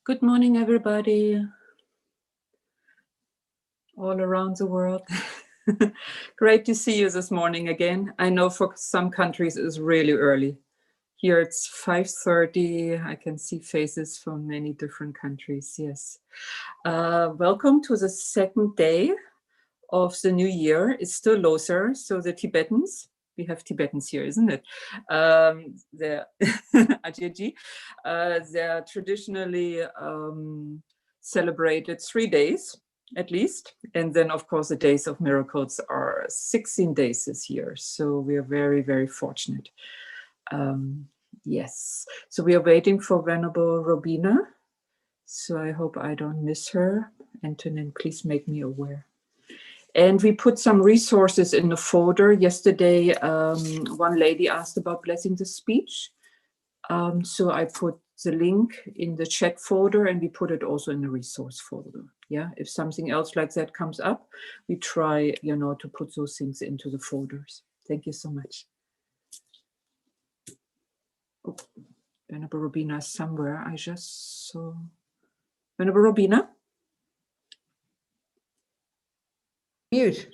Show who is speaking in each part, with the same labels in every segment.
Speaker 1: Good morning, everybody, all around the world. Great to see you this morning again. I know for some countries it's really early. Here it's 5:30. I can see faces from many different countries. Yes. Welcome to the second day of the new year. It's still Losar, so the Tibetans. We have Tibetans here, isn't it? They're Ajiji. They're traditionally celebrated 3 days at least. And then, of course, the Days of Miracles are 16 days this year. So we are very, very fortunate. Yes. So we are waiting for Venerable Robina. So I hope I don't miss her. Antonin, please make me aware. And we put some resources in the folder. Yesterday, one lady asked about blessing the speech. So I put the link in the chat folder and we put it also in the resource folder. Yeah, if something else like that comes up, we try, to put those things into the folders. Thank you so much. Oh, Venerable Robina is somewhere. I just saw Venerable Robina.
Speaker 2: Mute.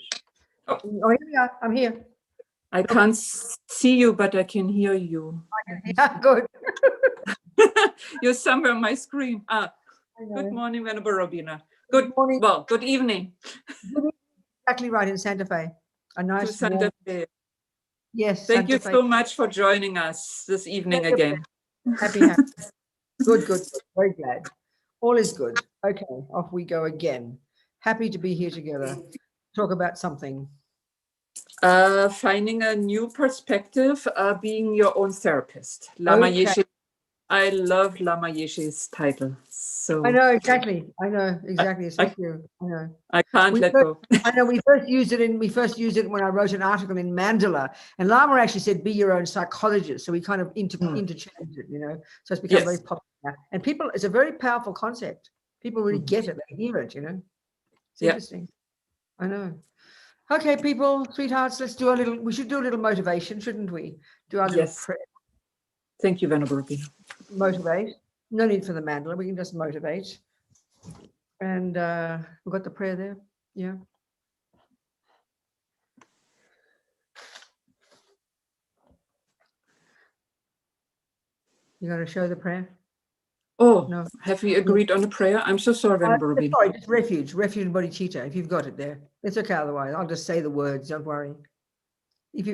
Speaker 2: Oh, here we are. I'm here.
Speaker 1: I can't see you, but I can hear you.
Speaker 2: Yeah, good.
Speaker 1: You're somewhere on my screen. Good morning, Venerable Robina. Good morning. Well, good evening.
Speaker 2: Exactly right, in Santa Fe. A nice
Speaker 1: Santa Fe.
Speaker 2: Yes.
Speaker 1: Thank you so much for joining us this evening again.
Speaker 2: Happy. Good. Very glad. All is good. Okay, off we go again. Happy to be here together. Talk about something.
Speaker 1: Finding a new perspective, being your own therapist. Lama Yeshe. I love Lama Yeshe's title. So
Speaker 2: I know exactly. Thank you. I know.
Speaker 1: I can't let go.
Speaker 2: I know we first used it when I wrote an article in Mandala, and Lama actually said, "Be your own psychologist." So we kind of interchanged it, So it's become very popular. And people, it's a very powerful concept. People really get it. They hear it. It's interesting. I know. Okay, people, sweethearts, let's do we should do a little motivation, shouldn't we? Do our little prayer.
Speaker 1: Thank you, Venerable Robina.
Speaker 2: Motivate. No need for the mandala. We can just motivate. And we've got the prayer there. Yeah. You going to show the prayer?
Speaker 1: Oh, no. Have we agreed on a prayer? I'm so sorry, Venerable Robina.
Speaker 2: Sorry, just refuge and bodhicitta, if you've got it there. It's okay otherwise. I'll just say the words, don't worry.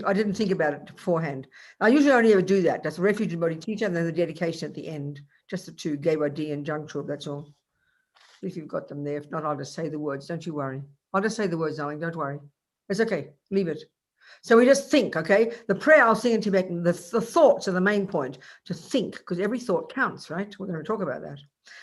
Speaker 2: I didn't think about it beforehand. I usually only ever do that. That's refuge and bodhicitta, and then the dedication at the end. Just the two, Gewa D and Jangchub, that's all. If you've got them there. If not, I'll just say the words. Don't you worry. I'll just say the words, darling. Don't worry. It's okay. Leave it. So we just think, okay? The prayer I'll sing in Tibetan, the thoughts are the main point, to think, because every thought counts, right? We're going to talk about that.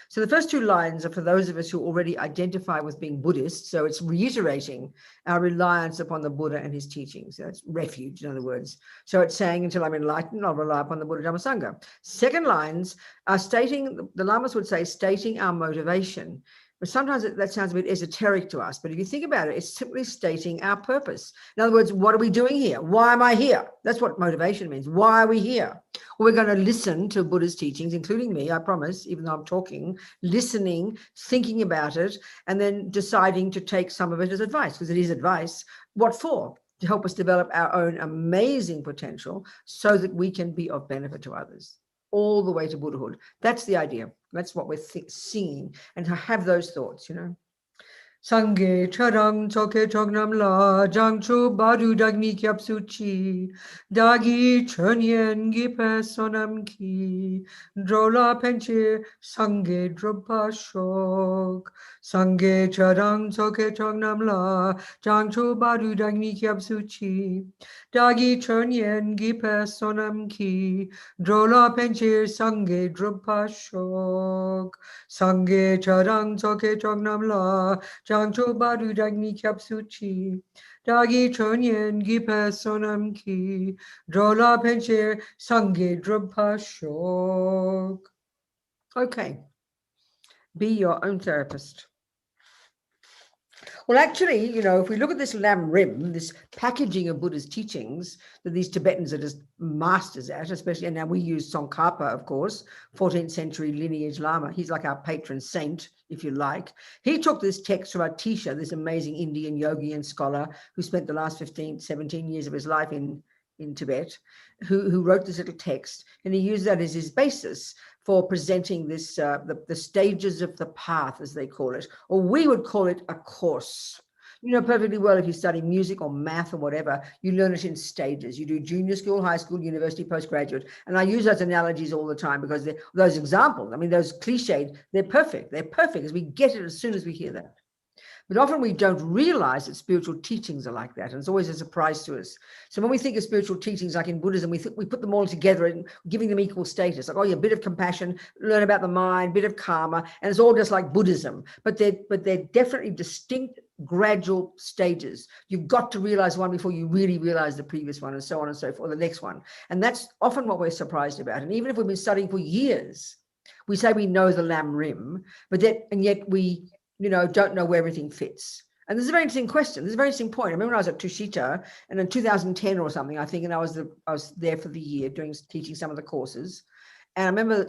Speaker 2: So the first two lines are for those of us who already identify with being Buddhist. So it's reiterating our reliance upon the Buddha and his teachings. So it's refuge, in other words. So it's saying, until I'm enlightened, I'll rely upon the Buddha Dhamma Sangha. Second lines are stating, the lamas would say, stating our motivation. But sometimes that sounds a bit esoteric to us. But if you think about it, it's simply stating our purpose. In other words, what are we doing here? Why am I here? That's what motivation means. Why are we here? Well, we're going to listen to Buddha's teachings, including me, I promise, even though I'm talking, listening, thinking about it, and then deciding to take some of it as advice, because it is advice. What for? To help us develop our own amazing potential so that we can be of benefit to others. All the way to Buddhahood. That's the idea. That's what we're singing, and to have those thoughts, Sangye charang choke chognam la jangchu baru dagmi kyap suchi dagi chönyen gipe sonam ki drola penche sangye dropa shok sangye charang choke chognam la jangchu baru dagmi kyap suchi dagi chönyen gipe sonam ki drola penche sangye dropa shok sangye charang choke chognam la Jangcho baru dagni kyapsuchi, dagi chonyen gipe sonam ki, drola penche sange drupha shok. Okay, be your own therapist. Well, actually, you know, if we look at this Lam Rim, this packaging of Buddha's teachings that these Tibetans are just masters at, especially, and now we use Tsongkhapa, of course, 14th century lineage Lama. He's like our patron saint, if you like. He took this text from Atisha, this amazing Indian yogi and scholar who spent the last 15, 17 years of his life in Tibet, who wrote this little text, and he used that as his basis for presenting this, the stages of the path, as they call it, or we would call it a course. You know perfectly well, if you study music or math or whatever, you learn it in stages. You do junior school, high school, university, postgraduate. And I use those analogies all the time because those examples, I mean, those cliched, they're perfect. They're perfect as we get it as soon as we hear that. But often we don't realize that spiritual teachings are like that. And it's always a surprise to us. So when we think of spiritual teachings, like in Buddhism, we put them all together and giving them equal status. Like, oh, yeah, a bit of compassion, learn about the mind, bit of karma, and it's all just like Buddhism. But they're definitely distinct, gradual stages. You've got to realize one before you really realize the previous one, and so on and so forth, the next one. And that's often what we're surprised about. And even if we've been studying for years, we say we know the Lam Rim, and yet we, you know, don't know where everything fits. And this is a very interesting question. This is a very interesting point. I remember when I was at Tushita, and in 2010 or something, I think, and I was there for the year teaching some of the courses. And I remember,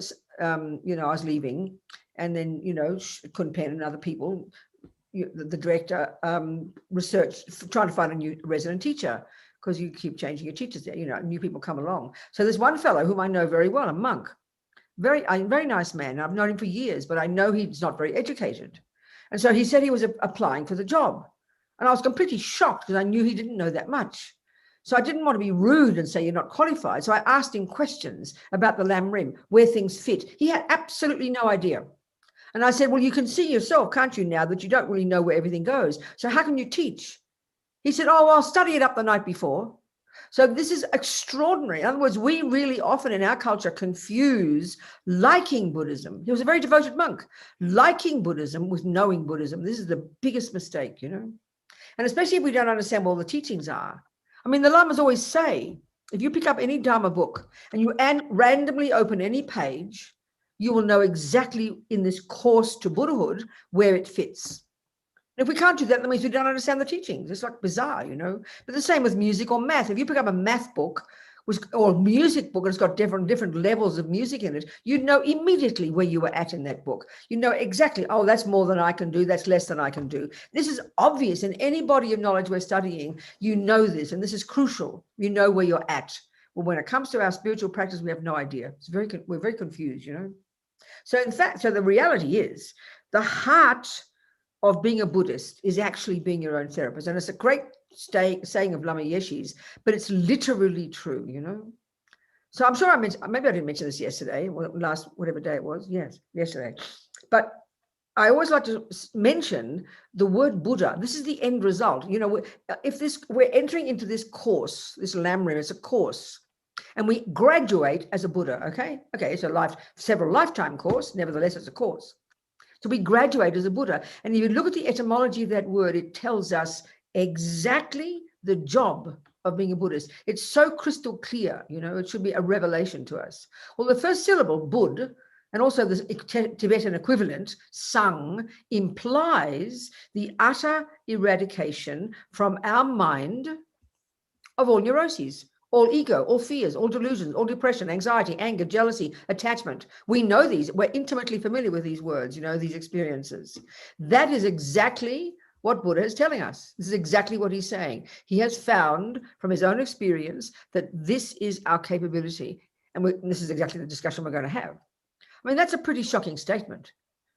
Speaker 2: you know, I was leaving, and then, you know, Courtin and other people, the director, researched, trying to find a new resident teacher, because you keep changing your teachers there, you know, new people come along. So there's one fellow whom I know very well, a monk, very nice man. I've known him for years, but I know he's not very educated. And so he said he was applying for the job. And I was completely shocked because I knew he didn't know that much. So I didn't want to be rude and say you're not qualified. So I asked him questions about the Lam Rim, where things fit. He had absolutely no idea. And I said, well, you can see yourself, can't you, now that you don't really know where everything goes. So how can you teach? He said, oh, well, I'll study it up the night before. So this is extraordinary. In other words, we really often in our culture confuse liking Buddhism. He was a very devoted monk. Liking Buddhism with knowing Buddhism. This is the biggest mistake, you know. And especially if we don't understand what all the teachings are. I mean, the Lamas always say, if you pick up any Dharma book and you randomly open any page, you will know exactly in this course to Buddhahood where it fits. If we can't do that, that means we don't understand the teachings. It's like bizarre, you know. But the same with music or math. If you pick up a math book or a music book and it's got different levels of music in it, you know immediately where you were at in that book. You know exactly, oh, that's more than I can do. That's less than I can do. This is obvious in any body of knowledge we're studying. You know this, and this is crucial. You know where you're at. Well, when it comes to our spiritual practice, we have no idea. We're very confused, you know. So in fact, the reality is the heart of being a Buddhist is actually being your own therapist. And it's a great saying of Lama Yeshe's, but it's literally true, you know. So I'm sure maybe I didn't mention this yesterday, whatever day it was. Yes, yesterday. But I always like to mention the word Buddha. This is the end result. You know, we're entering into this course, this Lam Rim, it's a course. And we graduate as a Buddha, okay? Okay, it's several lifetime course. Nevertheless, it's a course. So we graduate as a Buddha. And if you look at the etymology of that word, it tells us exactly the job of being a Buddhist. It's so crystal clear, you know, it should be a revelation to us. Well, the first syllable, Bud, and also the Tibetan equivalent, Sang, implies the utter eradication from our mind of all neuroses, all ego, all fears, all delusions, all depression, anxiety, anger, jealousy, attachment. We know these. We're intimately familiar with these words, you know, these experiences. That is exactly what Buddha is telling us. This is exactly what he's saying. He has found from his own experience that this is our capability. And this is exactly the discussion we're going to have. I mean, that's a pretty shocking statement.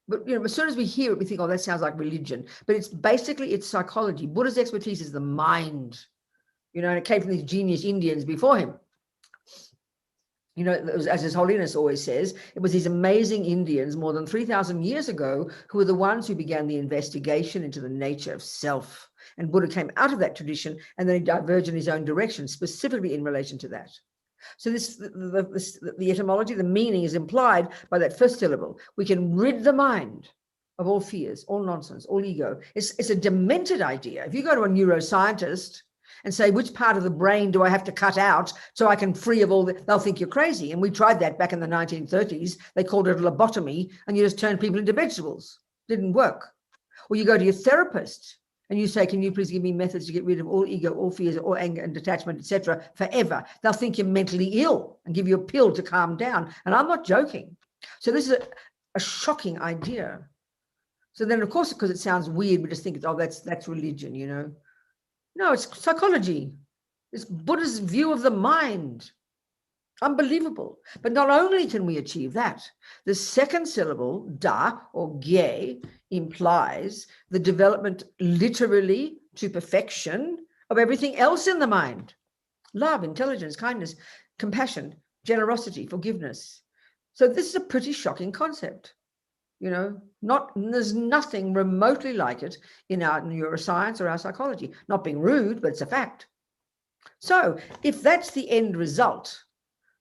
Speaker 2: But, you know, as soon as we hear it, we think, oh, that sounds like religion. But it's psychology. Buddha's expertise is the mind. You know, and it came from these genius Indians before him. You know, as His Holiness always says, it was these amazing Indians more than 3,000 years ago who were the ones who began the investigation into the nature of self. And Buddha came out of that tradition and then he diverged in his own direction, specifically in relation to that. So the etymology, the meaning is implied by that first syllable. We can rid the mind of all fears, all nonsense, all ego. It's a demented idea. If you go to a neuroscientist and say, which part of the brain do I have to cut out so I can free of all they'll think you're crazy. And we tried that back in the 1930s. They called it a lobotomy, and you just turned people into vegetables. Didn't work. Or you go to your therapist and you say, can you please give me methods to get rid of all ego, all fears, all anger and detachment, etc., forever, they'll think you're mentally ill and give you a pill to calm down. And I'm not joking. So this is a shocking idea. So then, of course, because it sounds weird, we just think, oh, that's religion, you know. No, it's psychology. It's Buddha's view of the mind. Unbelievable. But not only can we achieve that, the second syllable, da or gye, implies the development literally to perfection of everything else in the mind. Love, intelligence, kindness, compassion, generosity, forgiveness. So this is a pretty shocking concept. You know, there's nothing remotely like it in our neuroscience or our psychology. Not being rude, but it's a fact. So if that's the end result,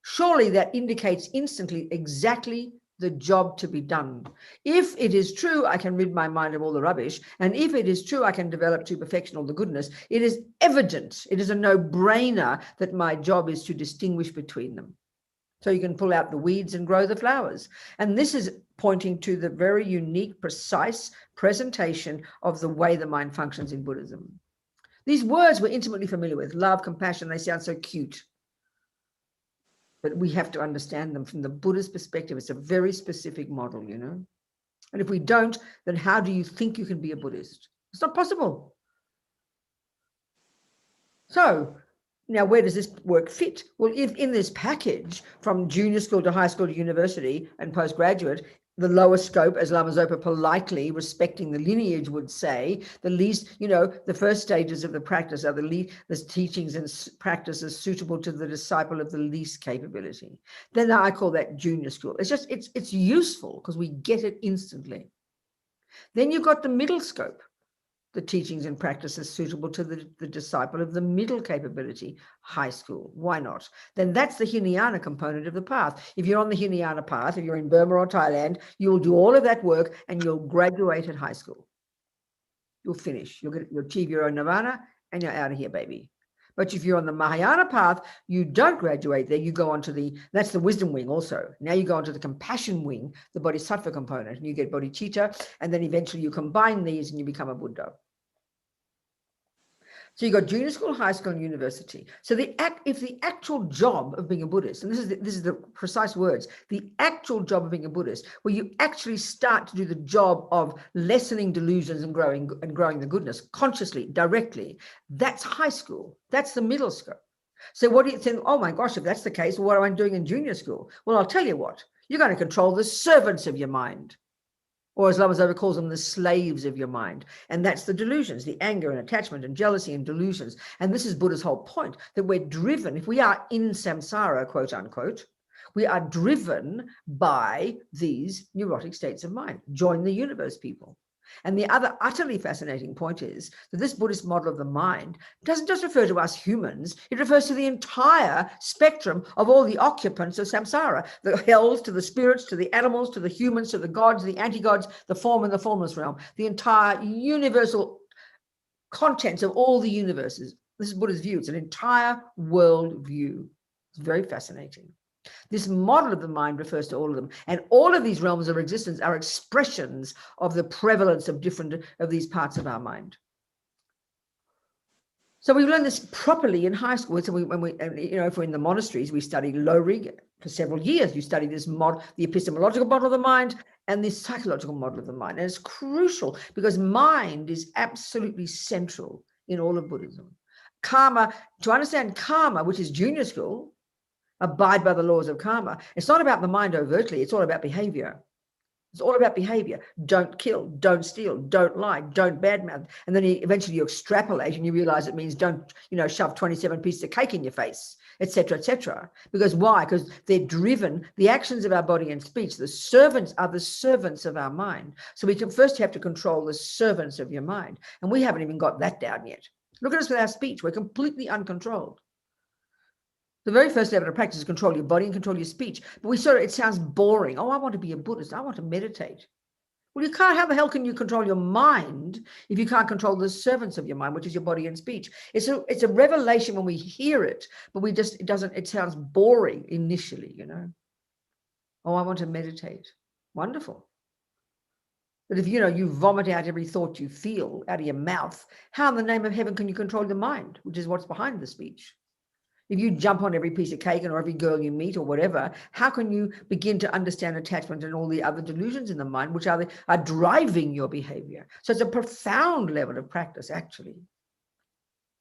Speaker 2: surely that indicates instantly exactly the job to be done. If it is true, I can rid my mind of all the rubbish. And if it is true, I can develop to perfection all the goodness. It is evident, it is a no-brainer that my job is to distinguish between them. So you can pull out the weeds and grow the flowers. And this is pointing to the very unique, precise presentation of the way the mind functions in Buddhism. These words we're intimately familiar with, love, compassion, they sound so cute. But we have to understand them from the Buddhist perspective. It's a very specific model, you know. And if we don't, then how do you think you can be a Buddhist? It's not possible. So now, where does this work fit? Well, if in this package from junior school to high school to university and postgraduate, the lower scope, as Lama Zopa politely, respecting the lineage, would say, the least, you know, the first stages of the practice are the teachings and practices suitable to the disciple of the least capability. Then I call that junior school. It's just, it's useful because we get it instantly. Then you've got the middle scope, the teachings and practices suitable to the disciple of the middle capability, high school. Why not? Then that's the Hinayana component of the path. If you're on the Hinayana path, if you're in Burma or Thailand, you'll do all of that work and you'll graduate at high school. You'll finish. You'll achieve your own nirvana and you're out of here, baby. But if you're on the Mahayana path, you don't graduate there. You go on to that's the wisdom wing also. Now you go on to the compassion wing, the bodhisattva component, and you get bodhicitta, and then eventually you combine these and you become a Buddha. So you got junior school, high school, and university. So if the actual job of being a Buddhist, and this is the precise words, the actual job of being a Buddhist, where you actually start to do the job of lessening delusions and growing the goodness consciously, directly, that's high school. That's the middle scope. So what do you think? Oh my gosh, if that's the case, what am I doing in junior school? Well, I'll tell you what. You're going to control the servants of your mind. Or as Lama Zopa calls them, the slaves of your mind. And that's the delusions, the anger and attachment and jealousy and delusions. And this is Buddha's whole point, that we're driven, if we are in samsara, quote unquote, we are driven by these neurotic states of mind. Join the universe, people. And the other utterly fascinating point is that this Buddhist model of the mind doesn't just refer to us humans, it refers to the entire spectrum of all the occupants of samsara, the hells, to the spirits, to the animals, to the humans, to the gods, the anti-gods, the form and the formless realm, the entire universal contents of all the universes. This is Buddha's view. It's an entire world view. It's very fascinating. This model of the mind refers to all of them. And all of these realms of existence are expressions of the prevalence of different of these parts of our mind. So we learn this properly in high school. So if we're in the monasteries, we study Lorig for several years. You study this model, the epistemological model of the mind and the psychological model of the mind. And it's crucial because mind is absolutely central in all of Buddhism. Karma, to understand karma, which is junior school, abide by the laws of karma. It's not about the mind overtly. It's all about behavior. It's all about behavior. Don't kill, don't steal, don't lie, don't badmouth. And then eventually you extrapolate and you realize it means don't, shove 27 pieces of cake in your face, etc., etc. Because why? Because they're driven, the actions of our body and speech, the servants are the servants of our mind. So we can first have to control the servants of your mind. And we haven't even got that down yet. Look at us with our speech. We're completely uncontrolled. The very first level of practice is control your body and control your speech. But it sounds boring. Oh, I want to be a Buddhist. I want to meditate. Well, you can't. How the hell can you control your mind if you can't control the servants of your mind, which is your body and speech? It's a revelation when we hear it, but it sounds boring initially, Oh, I want to meditate. Wonderful. But if you vomit out every thought you feel out of your mouth, how in the name of heaven can you control the mind, which is what's behind the speech? If you jump on every piece of cake or every girl you meet or whatever, how can you begin to understand attachment and all the other delusions in the mind, which are driving your behavior? So it's a profound level of practice, actually.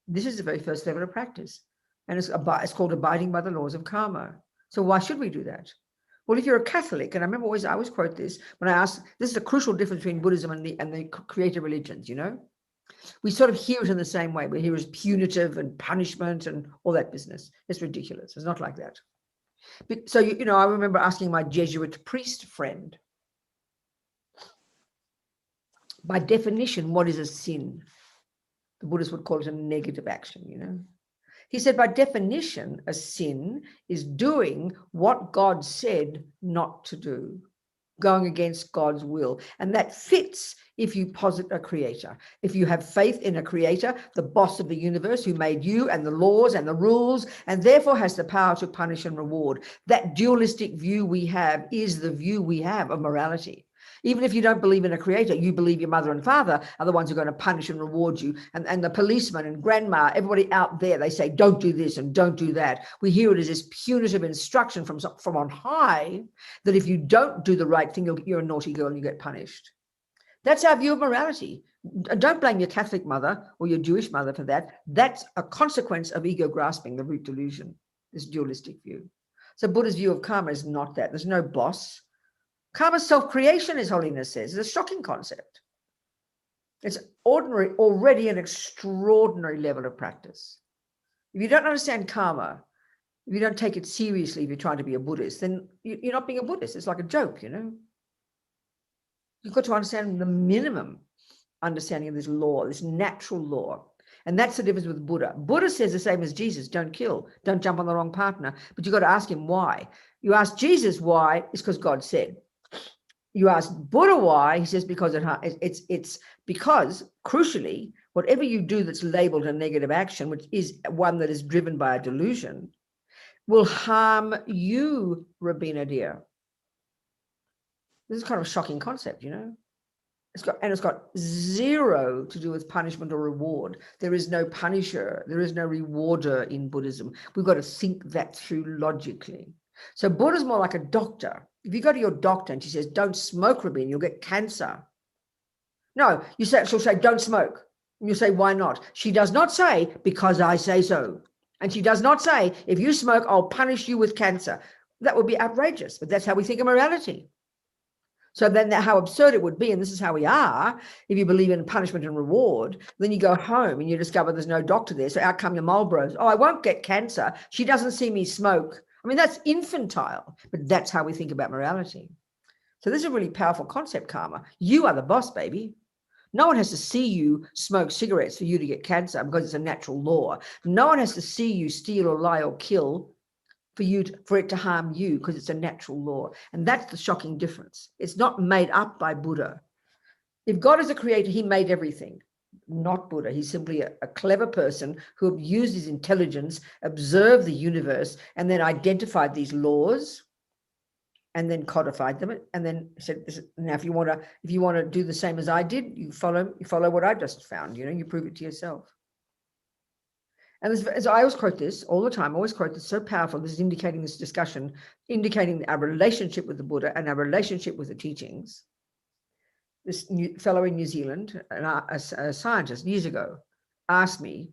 Speaker 2: This is the very first level of practice. And it's called abiding by the laws of karma. So why should we do that? Well, if you're a Catholic, and I always quote this when I ask, this is a crucial difference between Buddhism and the creator religions, We sort of hear it in the same way. We hear it as punitive and punishment and all that business. It's ridiculous. It's not like that. So, I remember asking my Jesuit priest friend, by definition, what is a sin? The Buddhists would call it a negative action, He said, by definition, a sin is doing what God said not to do, going against God's will. And that fits if you posit a creator. If you have faith in a creator, the boss of the universe who made you and the laws and the rules, and therefore has the power to punish and reward. That dualistic view we have is the view we have of morality. Even if you don't believe in a creator, you believe your mother and father are the ones who are going to punish and reward you. And the policeman and grandma, everybody out there, they say, don't do this and don't do that. We hear it as this punitive instruction from on high that if you don't do the right thing, you're a naughty girl and you get punished. That's our view of morality. Don't blame your Catholic mother or your Jewish mother for that. That's a consequence of ego grasping, the root delusion, this dualistic view. So Buddha's view of karma is not that. There's no boss. Karma's self-creation, as Holiness says, is a shocking concept. It's already an extraordinary level of practice. If you don't understand karma, if you don't take it seriously, if you're trying to be a Buddhist, then you're not being a Buddhist. It's like a joke, You've got to understand the minimum understanding of this law, this natural law. And that's the difference with Buddha. Buddha says the same as Jesus, don't kill, don't jump on the wrong partner. But you've got to ask him why. You ask Jesus why, it's because God said. You ask Buddha why, he says because it's because, crucially, whatever you do that's labeled a negative action, which is one that is driven by a delusion, will harm you, Robina dear. This is kind of a shocking concept, It's got zero to do with punishment or reward. There is no punisher. There is no rewarder in Buddhism. We've got to think that through logically. So Buddha's more like a doctor. If you go to your doctor and she says, don't smoke, Robina, you'll get cancer. No, she'll say, don't smoke. And you say, why not? She does not say, because I say so. And she does not say, if you smoke, I'll punish you with cancer. That would be outrageous, but that's how we think of morality. So then how absurd it would be, and this is how we are, if you believe in punishment and reward, then you go home and you discover there's no doctor there. So out come your Marlboros. Oh, I won't get cancer. She doesn't see me smoke. I mean, that's infantile, but that's how we think about morality. So this is a really powerful concept, karma. You are the boss, baby. No one has to see you smoke cigarettes for you to get cancer because it's a natural law. No one has to see you steal or lie or kill for it to harm you because it's a natural law. And that's the shocking difference. It's not made up by Buddha. If God is a creator, he made everything. Not Buddha. He's simply a clever person who used his intelligence, observed the universe, and then identified these laws, and then codified them, and then said, "Now, if you want to do the same as I did, you follow what I just found. You prove it to yourself." And as I always quote this all the time, I always quote this, so powerful. This is indicating this discussion, indicating our relationship with the Buddha and our relationship with the teachings. This fellow in New Zealand, a scientist years ago, asked me,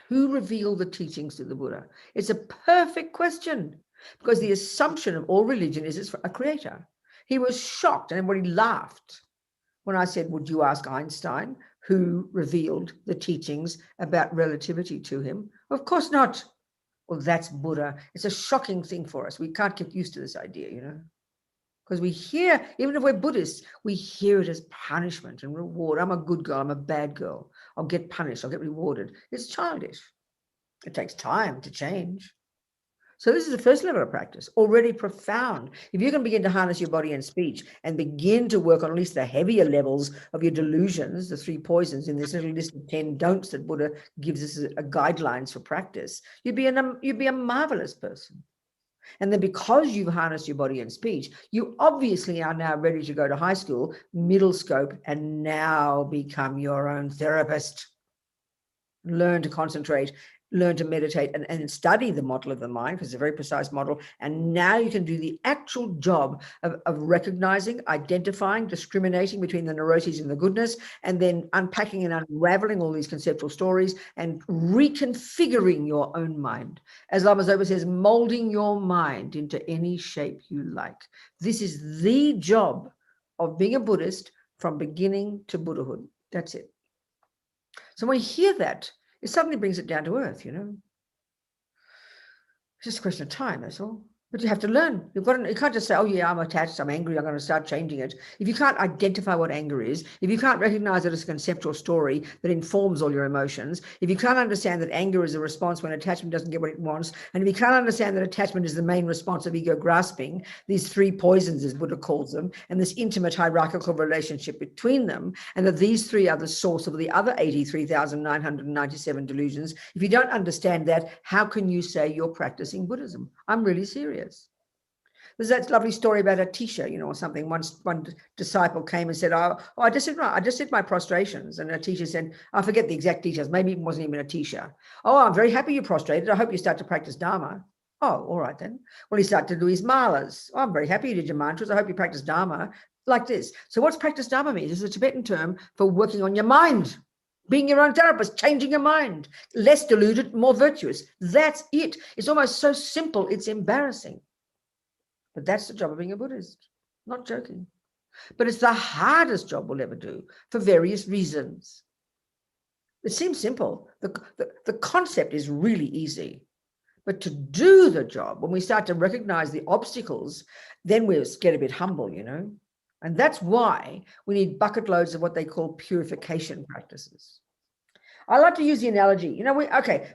Speaker 2: who revealed the teachings to the Buddha? It's a perfect question because the assumption of all religion is it's a creator. He was shocked and everybody laughed when I said, would you ask Einstein who revealed the teachings about relativity to him? Of course not. Well, that's Buddha. It's a shocking thing for us. We can't get used to this idea, Because we hear, even if we're Buddhists, we hear it as punishment and reward. I'm a good girl, I'm a bad girl. I'll get punished, I'll get rewarded. It's childish. It takes time to change. So this is the first level of practice, already profound. If you can begin to harness your body and speech and begin to work on at least the heavier levels of your delusions, the 3 poisons in this little list of 10 don'ts that Buddha gives us as guidelines for practice, you'd be a marvelous person. And then because you've harnessed your body and speech, you obviously are now ready to go to high school, middle scope, and now become your own therapist. Learn to concentrate, learn to meditate, and study the model of the mind, because it's a very precise model. And now you can do the actual job of recognizing, identifying, discriminating between the neuroses and the goodness, and then unpacking and unraveling all these conceptual stories and reconfiguring your own mind. As Lama Zopa says, molding your mind into any shape you like. This is the job of being a Buddhist from beginning to Buddhahood. That's it. So when we hear that, it suddenly brings it down to earth, you know. It's just a question of time, that's all. But you have to learn. You can't just say, oh yeah, I'm attached, I'm angry, I'm going to start changing it. If you can't identify what anger is, if you can't recognize it as a conceptual story that informs all your emotions, if you can't understand that anger is a response when attachment doesn't get what it wants, and if you can't understand that attachment is the main response of ego grasping, these three poisons, as Buddha calls them, and this intimate hierarchical relationship between them, and that these three are the source of the other 83,997 delusions, if you don't understand that, how can you say you're practicing Buddhism? I'm really serious. There's that lovely story about a teacher, you know, or something. Once one disciple came and said, oh, I just did my prostrations. And a teacher said, I forget the exact details. Maybe it wasn't even a teacher. Oh, I'm very happy you prostrated. I hope you start to practice Dharma. Oh, all right then. Well, he started to do his malas. Oh, I'm very happy you did your mantras. I hope you practice Dharma like this. So what's practice Dharma mean? It's a Tibetan term for working on your mind. Being your own therapist, changing your mind, less deluded, more virtuous. That's it. It's almost so simple, it's embarrassing. But that's the job of being a Buddhist. Not joking. But it's the hardest job we'll ever do for various reasons. It seems simple. The concept is really easy. But to do the job, when we start to recognize the obstacles, then we get a bit humble, you know. And that's why we need bucket loads of what they call purification practices. I like to use the analogy, you know,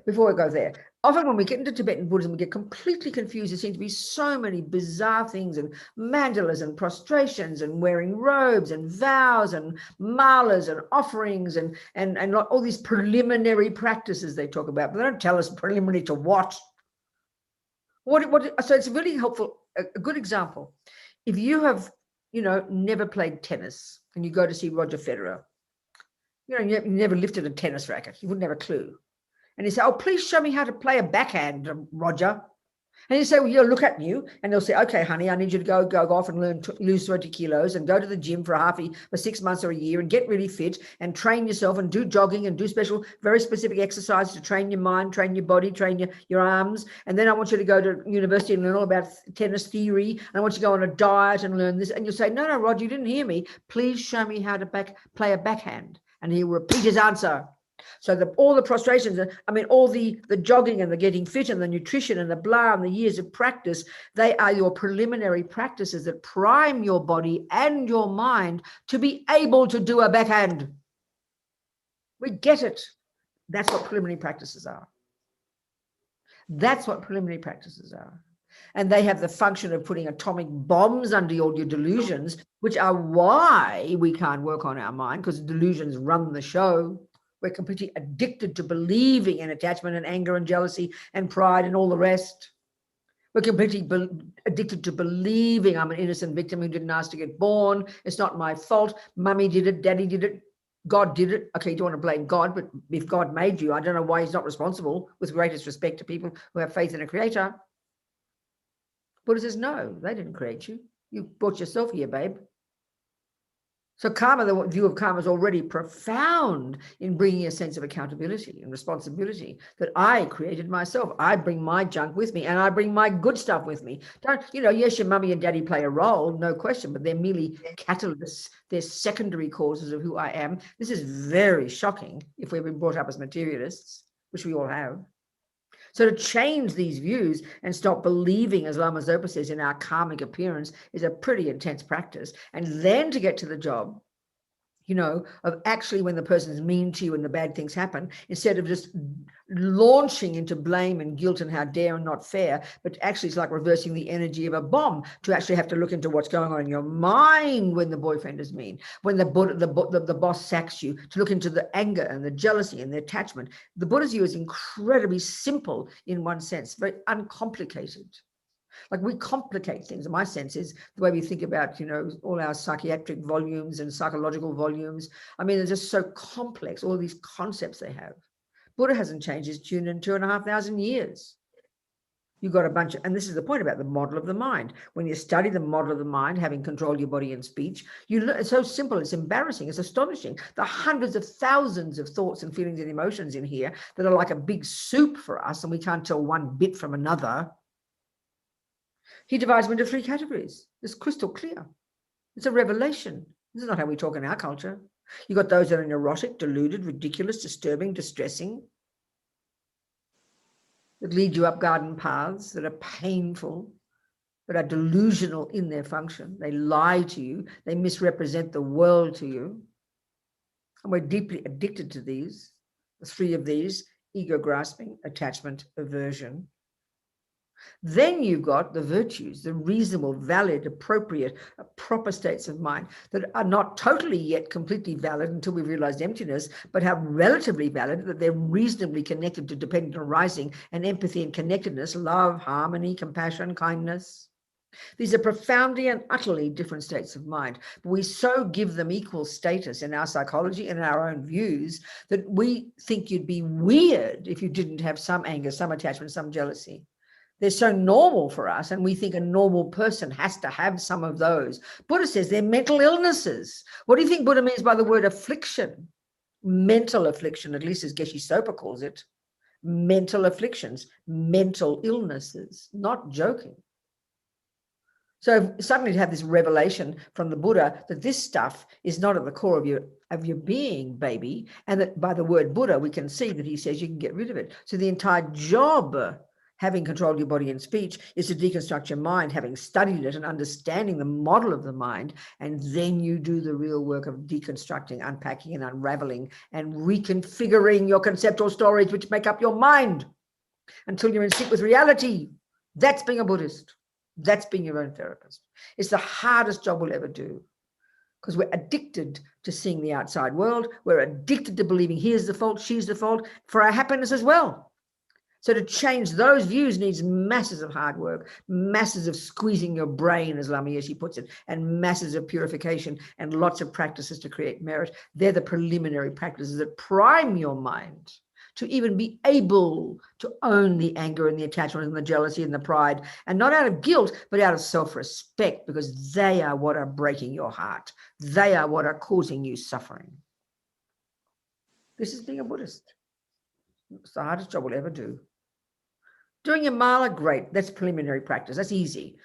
Speaker 2: before we go there, often when we get into Tibetan Buddhism, we get completely confused. There seem to be so many bizarre things and mandalas and prostrations and wearing robes and vows and malas and offerings and all these preliminary practices they talk about, but they don't tell us preliminary to what. So it's really helpful, a good example. If you have, you know, never played tennis and you go to see Roger Federer, you know, you never lifted a tennis racket. You wouldn't have a clue. And he said, oh, please show me how to play a backhand, Roger. And you say, well, he'll look at you and they'll say, okay, honey, I need you to go off and learn to lose 20 kilos and go to the gym for 6 months or a year and get really fit and train yourself and do jogging and do very specific exercises to train your mind, train your body, train your arms. And then I want you to go to university and learn all about tennis theory. And I want you to go on a diet and learn this. And you'll say, no, Roger, you didn't hear me. Please show me how to play a backhand. And he'll repeat his answer. So all the prostrations, all the jogging and the getting fit and the nutrition and the blah and the years of practice, they are your preliminary practices that prime your body and your mind to be able to do a backhand. We get it. That's what preliminary practices are. That's what preliminary practices are. And they have the function of putting atomic bombs under all your delusions, which are why we can't work on our mind, because delusions run the show. We're completely addicted to believing in attachment and anger and jealousy and pride and all the rest. We're completely addicted to believing I'm an innocent victim who didn't ask to get born. It's not my fault. Mummy did it. Daddy did it. God did it. Okay, you don't want to blame God, but if God made you, I don't know why he's not responsible, with greatest respect to people who have faith in a creator. Buddha says, no, they didn't create you. You brought yourself here, babe. So karma, the view of karma is already profound in bringing a sense of accountability and responsibility that I created myself. I bring my junk with me and I bring my good stuff with me. Yes, your mummy and daddy play a role, no question, but they're merely catalysts. They're secondary causes of who I am. This is very shocking if we've been brought up as materialists, which we all have. So to change these views and stop believing, as Lama Zopa says, in our karmic appearance is a pretty intense practice. And then to get to the job, of actually when the person is mean to you and the bad things happen, instead of just launching into blame and guilt and how dare and not fair, but actually it's like reversing the energy of a bomb to actually have to look into what's going on in your mind when the boyfriend is mean, when the boss sacks you, to look into the anger and the jealousy and the attachment. The Buddha's view is incredibly simple in one sense, very uncomplicated. Like, we complicate things. My sense is the way we think about, all our psychiatric volumes and psychological volumes. I mean, they're just so complex, all these concepts they have. Buddha hasn't changed his tune in 2,500 years. You've got a bunch of, and this is the point about the model of the mind. When you study the model of the mind, having control of your body and speech, you learn. It's so simple, it's embarrassing, it's astonishing. The hundreds of thousands of thoughts and feelings and emotions in here that are like a big soup for us, and we can't tell one bit from another. He divides them into 3 categories. It's crystal clear. It's a revelation. This is not how we talk in our culture. You've got those that are neurotic, deluded, ridiculous, disturbing, distressing, that lead you up garden paths, that are painful, that are delusional in their function. They lie to you. They misrepresent the world to you. And we're deeply addicted to these, the 3 of these: ego grasping, attachment, aversion. Then you've got the virtues, the reasonable, valid, appropriate, proper states of mind that are not totally yet completely valid until we've realized emptiness, but have relatively valid, that they're reasonably connected to dependent arising and empathy and connectedness, love, harmony, compassion, kindness. These are profoundly and utterly different states of mind, but we so give them equal status in our psychology and in our own views that we think you'd be weird if you didn't have some anger, some attachment, some jealousy. They're so normal for us, and we think a normal person has to have some of those. Buddha says they're mental illnesses. What do you think Buddha means by the word affliction? Mental affliction, at least as Geshe Sopa calls it. Mental afflictions, mental illnesses, not joking. So suddenly to have this revelation from the Buddha that this stuff is not at the core of your being, baby, and that by the word Buddha, we can see that he says you can get rid of it. So the entire job, having controlled your body and speech, is to deconstruct your mind, having studied it and understanding the model of the mind, and then you do the real work of deconstructing, unpacking and unraveling and reconfiguring your conceptual stories which make up your mind until you're in sync with reality. That's being a Buddhist. That's being your own therapist. It's the hardest job we'll ever do, because we're addicted to seeing the outside world. We're addicted to believing here's the fault, she's the fault, for our happiness as well. So to change those views needs masses of hard work, masses of squeezing your brain, as Lama Yeshe puts it, and masses of purification and lots of practices to create merit. They're the preliminary practices that prime your mind to even be able to own the anger and the attachment and the jealousy and the pride, and not out of guilt, but out of self-respect, because they are what are breaking your heart. They are what are causing you suffering. This is being a Buddhist. It's the hardest job we'll ever do. Doing your mala, great. That's preliminary practice. That's easy.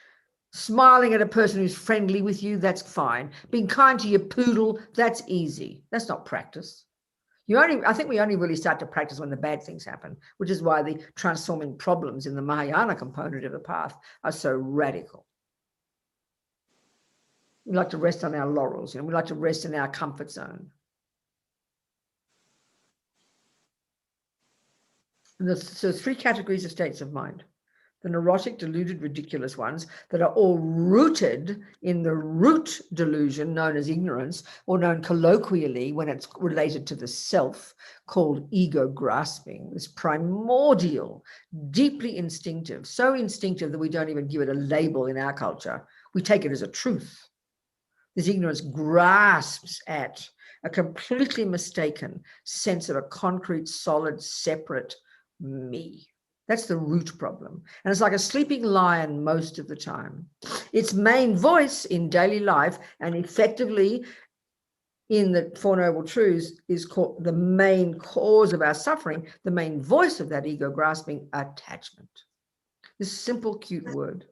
Speaker 2: Smiling at a person who's friendly with you, that's fine. Being kind to your poodle, that's easy. That's not practice. I think we only really start to practice when the bad things happen, which is why the transforming problems in the Mahayana component of the path are so radical. We like to rest on our laurels, we like to rest in our comfort zone. And so 3 categories of states of mind: the neurotic, deluded, ridiculous ones that are all rooted in the root delusion known as ignorance, or known colloquially when it's related to the self, called ego grasping. This primordial, deeply instinctive, so instinctive that we don't even give it a label in our culture. We take it as a truth. This ignorance grasps at a completely mistaken sense of a concrete, solid, separate me. That's the root problem. And it's like a sleeping lion most of the time. Its main voice in daily life, and effectively in the Four Noble Truths, is called the main cause of our suffering, the main voice of that ego grasping: attachment. This simple, cute word.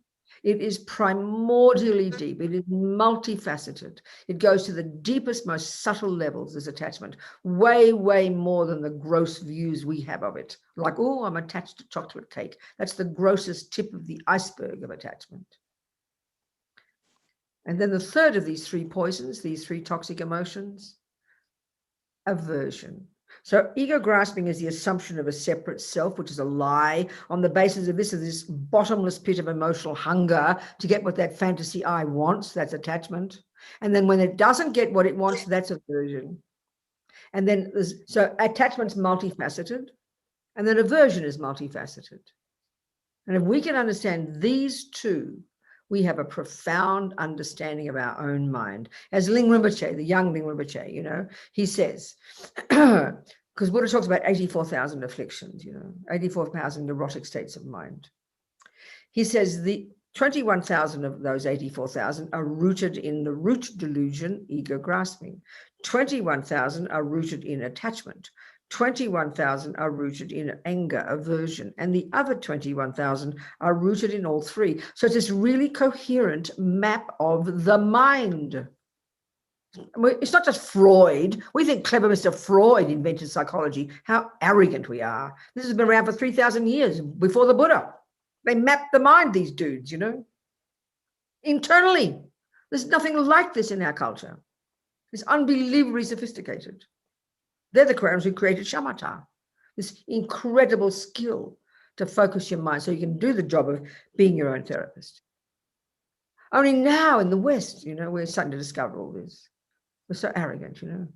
Speaker 2: It is primordially deep. It is multifaceted. It goes to the deepest, most subtle levels, this attachment, way, way more than the gross views we have of it. Like, oh, I'm attached to chocolate cake. That's the grossest tip of the iceberg of attachment. And then the third of these 3 poisons, these 3 toxic emotions: aversion. So ego grasping is the assumption of a separate self, which is a lie. On the basis of this bottomless pit of emotional hunger to get what that fantasy I wants, that's attachment. And then when it doesn't get what it wants, that's aversion. And then so attachment's multifaceted, and then aversion is multifaceted. And if we can understand these two, we have a profound understanding of our own mind. As Ling Rinpoche, the young Ling Rinpoche, you know, he says, because Buddha talks about 84,000 afflictions, you know, 84,000 neurotic states of mind. He says the 21,000 of those 84,000 are rooted in the root delusion, ego grasping. 21,000 are rooted in attachment. 21,000 are rooted in anger, aversion, and the other 21,000 are rooted in all three. So it's this really coherent map of the mind. It's not just Freud. We think clever Mr. Freud invented psychology. How arrogant we are. This has been around for 3,000 years before the Buddha. They mapped the mind, these dudes, you know, internally. There's nothing like this in our culture. It's unbelievably sophisticated. They're the Qurans who created shamatha, this incredible skill to focus your mind so you can do the job of being your own therapist. Only now in the West, you know, we're starting to discover all this. We're so arrogant, you know.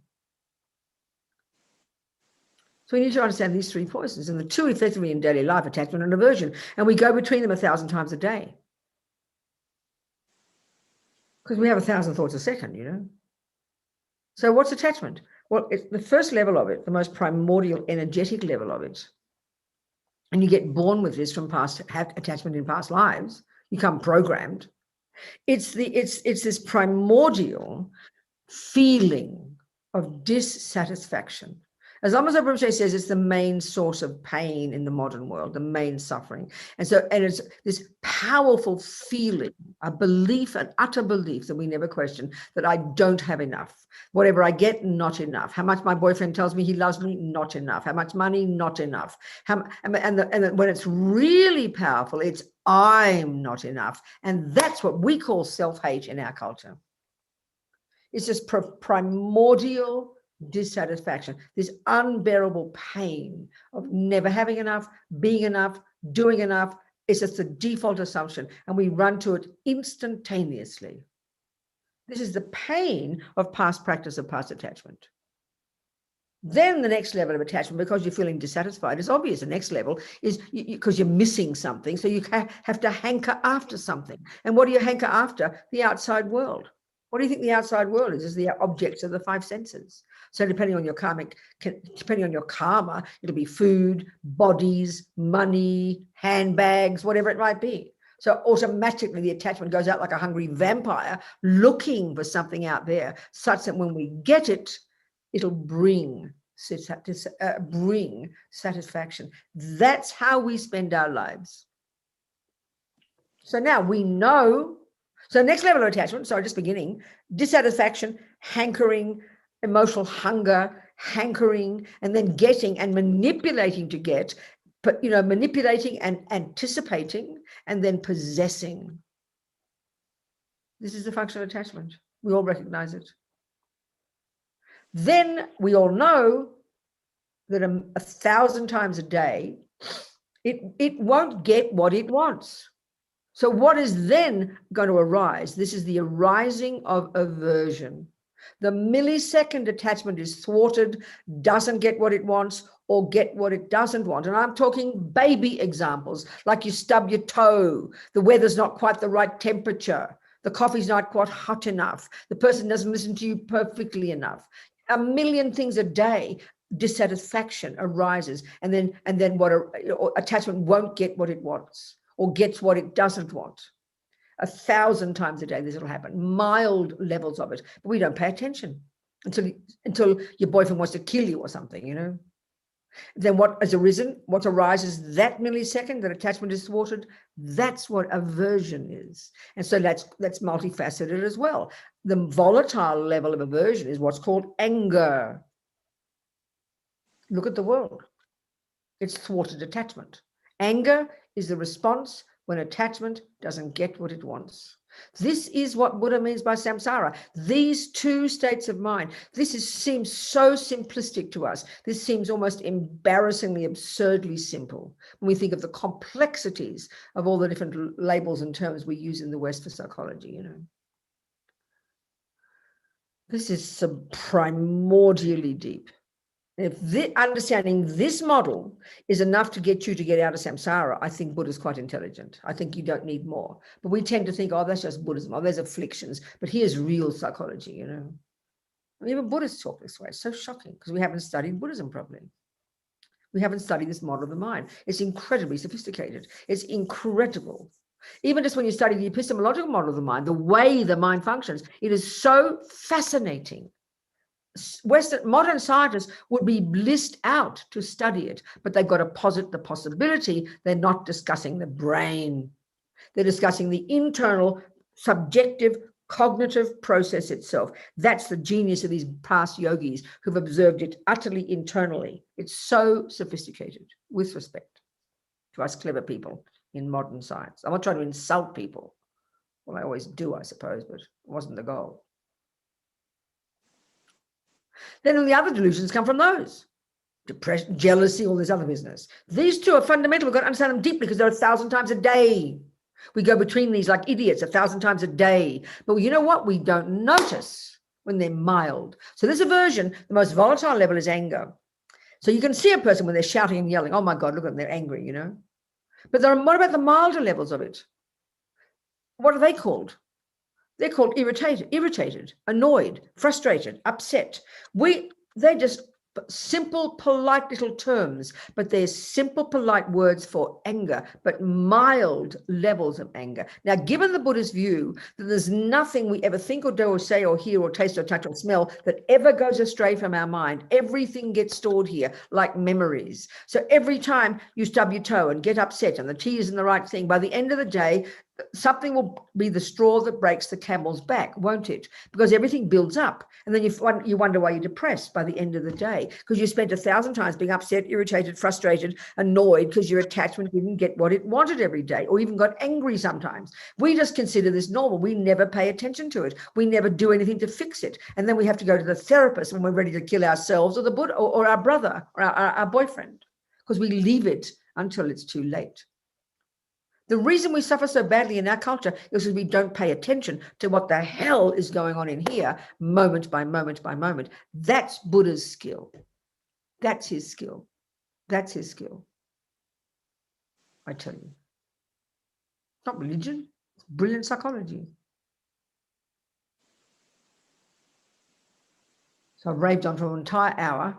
Speaker 2: So we need to understand these three poisons, and the two effectively in daily life, attachment and aversion, and we go between them 1,000 times a day. Because we have 1,000 thoughts a second, you know. So what's attachment? Well, it's the first level of it, the most primordial, energetic level of it. And you get born with this from past attachment in past lives. You become programmed. It's this primordial feeling of dissatisfaction. As Lama Rinpoche says, it's the main source of pain in the modern world, the main suffering. And it's this powerful feeling, a belief, an utter belief that we never question, that I don't have enough. Whatever I get, not enough. How much my boyfriend tells me he loves me, not enough. How much money, not enough. And when it's really powerful, it's I'm not enough. And that's what we call self-hate in our culture. It's this primordial dissatisfaction, this unbearable pain of never having enough, being enough, doing enough. It's just the default assumption, and we run to it instantaneously. This is the pain of past practice of past attachment. Then the next level of attachment, because you're feeling dissatisfied, is obvious. The next level is because you're missing something, so you have to hanker after something. And what do you hanker after? The outside world. What do you think the outside world is? Is the objects of the five senses. So depending on your karma, it'll be food, bodies, money, handbags, whatever it might be. So automatically the attachment goes out like a hungry vampire looking for something out there, such that when we get it, it'll bring satisfaction. That's how we spend our lives. So now we know. So next level of attachment, sorry, just beginning, dissatisfaction, hankering, emotional hunger, hankering, and then getting and manipulating to get, but, you know, manipulating and anticipating, and then possessing. This is the function of attachment. We all recognize it. Then we all know that 1,000 times a day, it won't get what it wants. So what is then going to arise? This is the arising of aversion. The millisecond attachment is thwarted, doesn't get what it wants, or get what it doesn't want. And I'm talking baby examples, like you stub your toe, the weather's not quite the right temperature, the coffee's not quite hot enough, the person doesn't listen to you perfectly enough. A million things a day, dissatisfaction arises, and then attachment won't get what it wants, or gets what it doesn't want. 1,000 times a day this will happen, mild levels of it, but we don't pay attention until your boyfriend wants to kill you or something, you know. Then what has arisen, what arises that millisecond, that attachment is thwarted, that's what aversion is. And so that's multifaceted as well. The volatile level of aversion is what's called anger. Look at the world. It's thwarted attachment. Anger is the response when attachment doesn't get what it wants. This is what Buddha means by samsara. These two states of mind. Seems so simplistic to us. This seems almost embarrassingly, absurdly simple when we think of the complexities of all the different labels and terms we use in the West for psychology, you know. This is primordially deep. If understanding this model is enough to get you to get out of samsara, I think Buddha's quite intelligent. I think you don't need more. But we tend to think, oh, that's just Buddhism. Oh, there's afflictions. But here's real psychology, you know. Even Buddhists talk this way. It's so shocking because we haven't studied Buddhism properly. We haven't studied this model of the mind. It's incredibly sophisticated. It's incredible. Even just when you study the epistemological model of the mind, the way the mind functions, it is so fascinating. Modern scientists would be blissed out to study it, but they've got to posit the possibility they're not discussing the brain. They're discussing the internal, subjective, cognitive process itself. That's the genius of these past yogis who've observed it utterly internally. It's so sophisticated, with respect to us clever people in modern science. I'm not trying to insult people. Well, I always do, I suppose, but it wasn't the goal. Then all the other delusions come from those. Depression, jealousy, all this other business. These two are fundamental. We've got to understand them deeply because they're 1,000 times a day. We go between these like idiots 1,000 times a day. But you know what? We don't notice when they're mild. So this aversion, the most volatile level is anger. So you can see a person when they're shouting and yelling, oh my God, look at them, they're angry, you know. But what about the milder levels of it? What are they called? They're called irritated, annoyed, frustrated, upset. They're just simple, polite little terms, but they're simple, polite words for anger, but mild levels of anger. Now, given the Buddhist view that there's nothing we ever think or do or say or hear or taste or touch or smell that ever goes astray from our mind, everything gets stored here like memories. So every time you stub your toe and get upset and the tea isn't the right thing, by the end of the day, something will be the straw that breaks the camel's back, won't it? Because everything builds up. And then you wonder why you're depressed by the end of the day, because you spent 1,000 times being upset, irritated, frustrated, annoyed because your attachment didn't get what it wanted every day, or even got angry sometimes. We just consider this normal. We never pay attention to it. We never do anything to fix it. And then we have to go to the therapist when we're ready to kill ourselves or the Buddha or our brother or our boyfriend, because we leave it until it's too late. The reason we suffer so badly in our culture is because we don't pay attention to what the hell is going on in here, moment by moment by moment. That's Buddha's skill. That's his skill. That's his skill. I tell you. It's not religion. It's brilliant psychology. So I've raved on for an entire hour.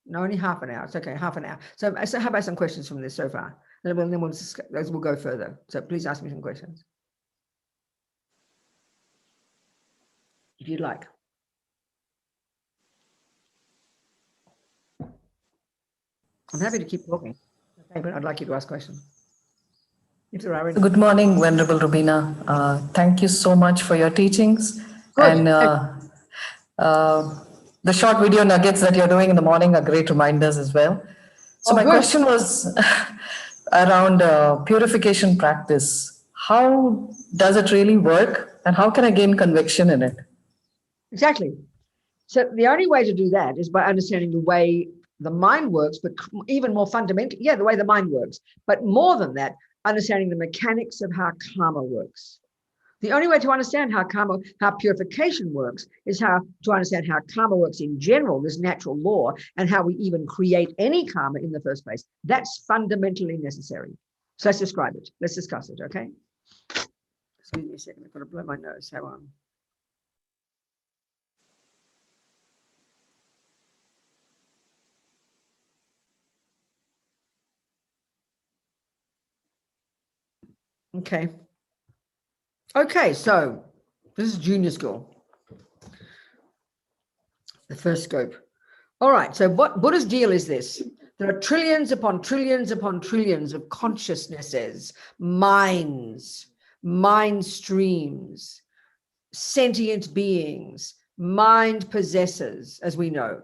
Speaker 2: No, only half an hour. It's okay, half an hour. So how about some questions from this so far? And then we'll go further. So please ask me some questions, if you'd like. I'm happy to keep talking, okay, but I'd like you to ask questions. If there are any.
Speaker 3: Good morning, Venerable Robina. Thank you so much for your teachings. Good. And the short video nuggets that you're doing in the morning are great reminders as well. So my question was around purification practice. How does it really work, and how can I gain conviction in it?
Speaker 2: Exactly. So the only way to do that is by understanding the way the mind works, but even more fundamentally, the way the mind works. But more than that, understanding the mechanics of how karma works. The only way to understand how purification works is to understand how karma works in general, this natural law, and how we even create any karma in the first place. That's fundamentally necessary. So let's describe it. Let's discuss it, okay? Excuse me a second, I've got to blow my nose. How on? Okay. Okay, so this is junior school. The first scope. All right, so what Buddha's deal is this. There are trillions upon trillions upon trillions of consciousnesses, minds, mind streams, sentient beings, mind possessors, as we know.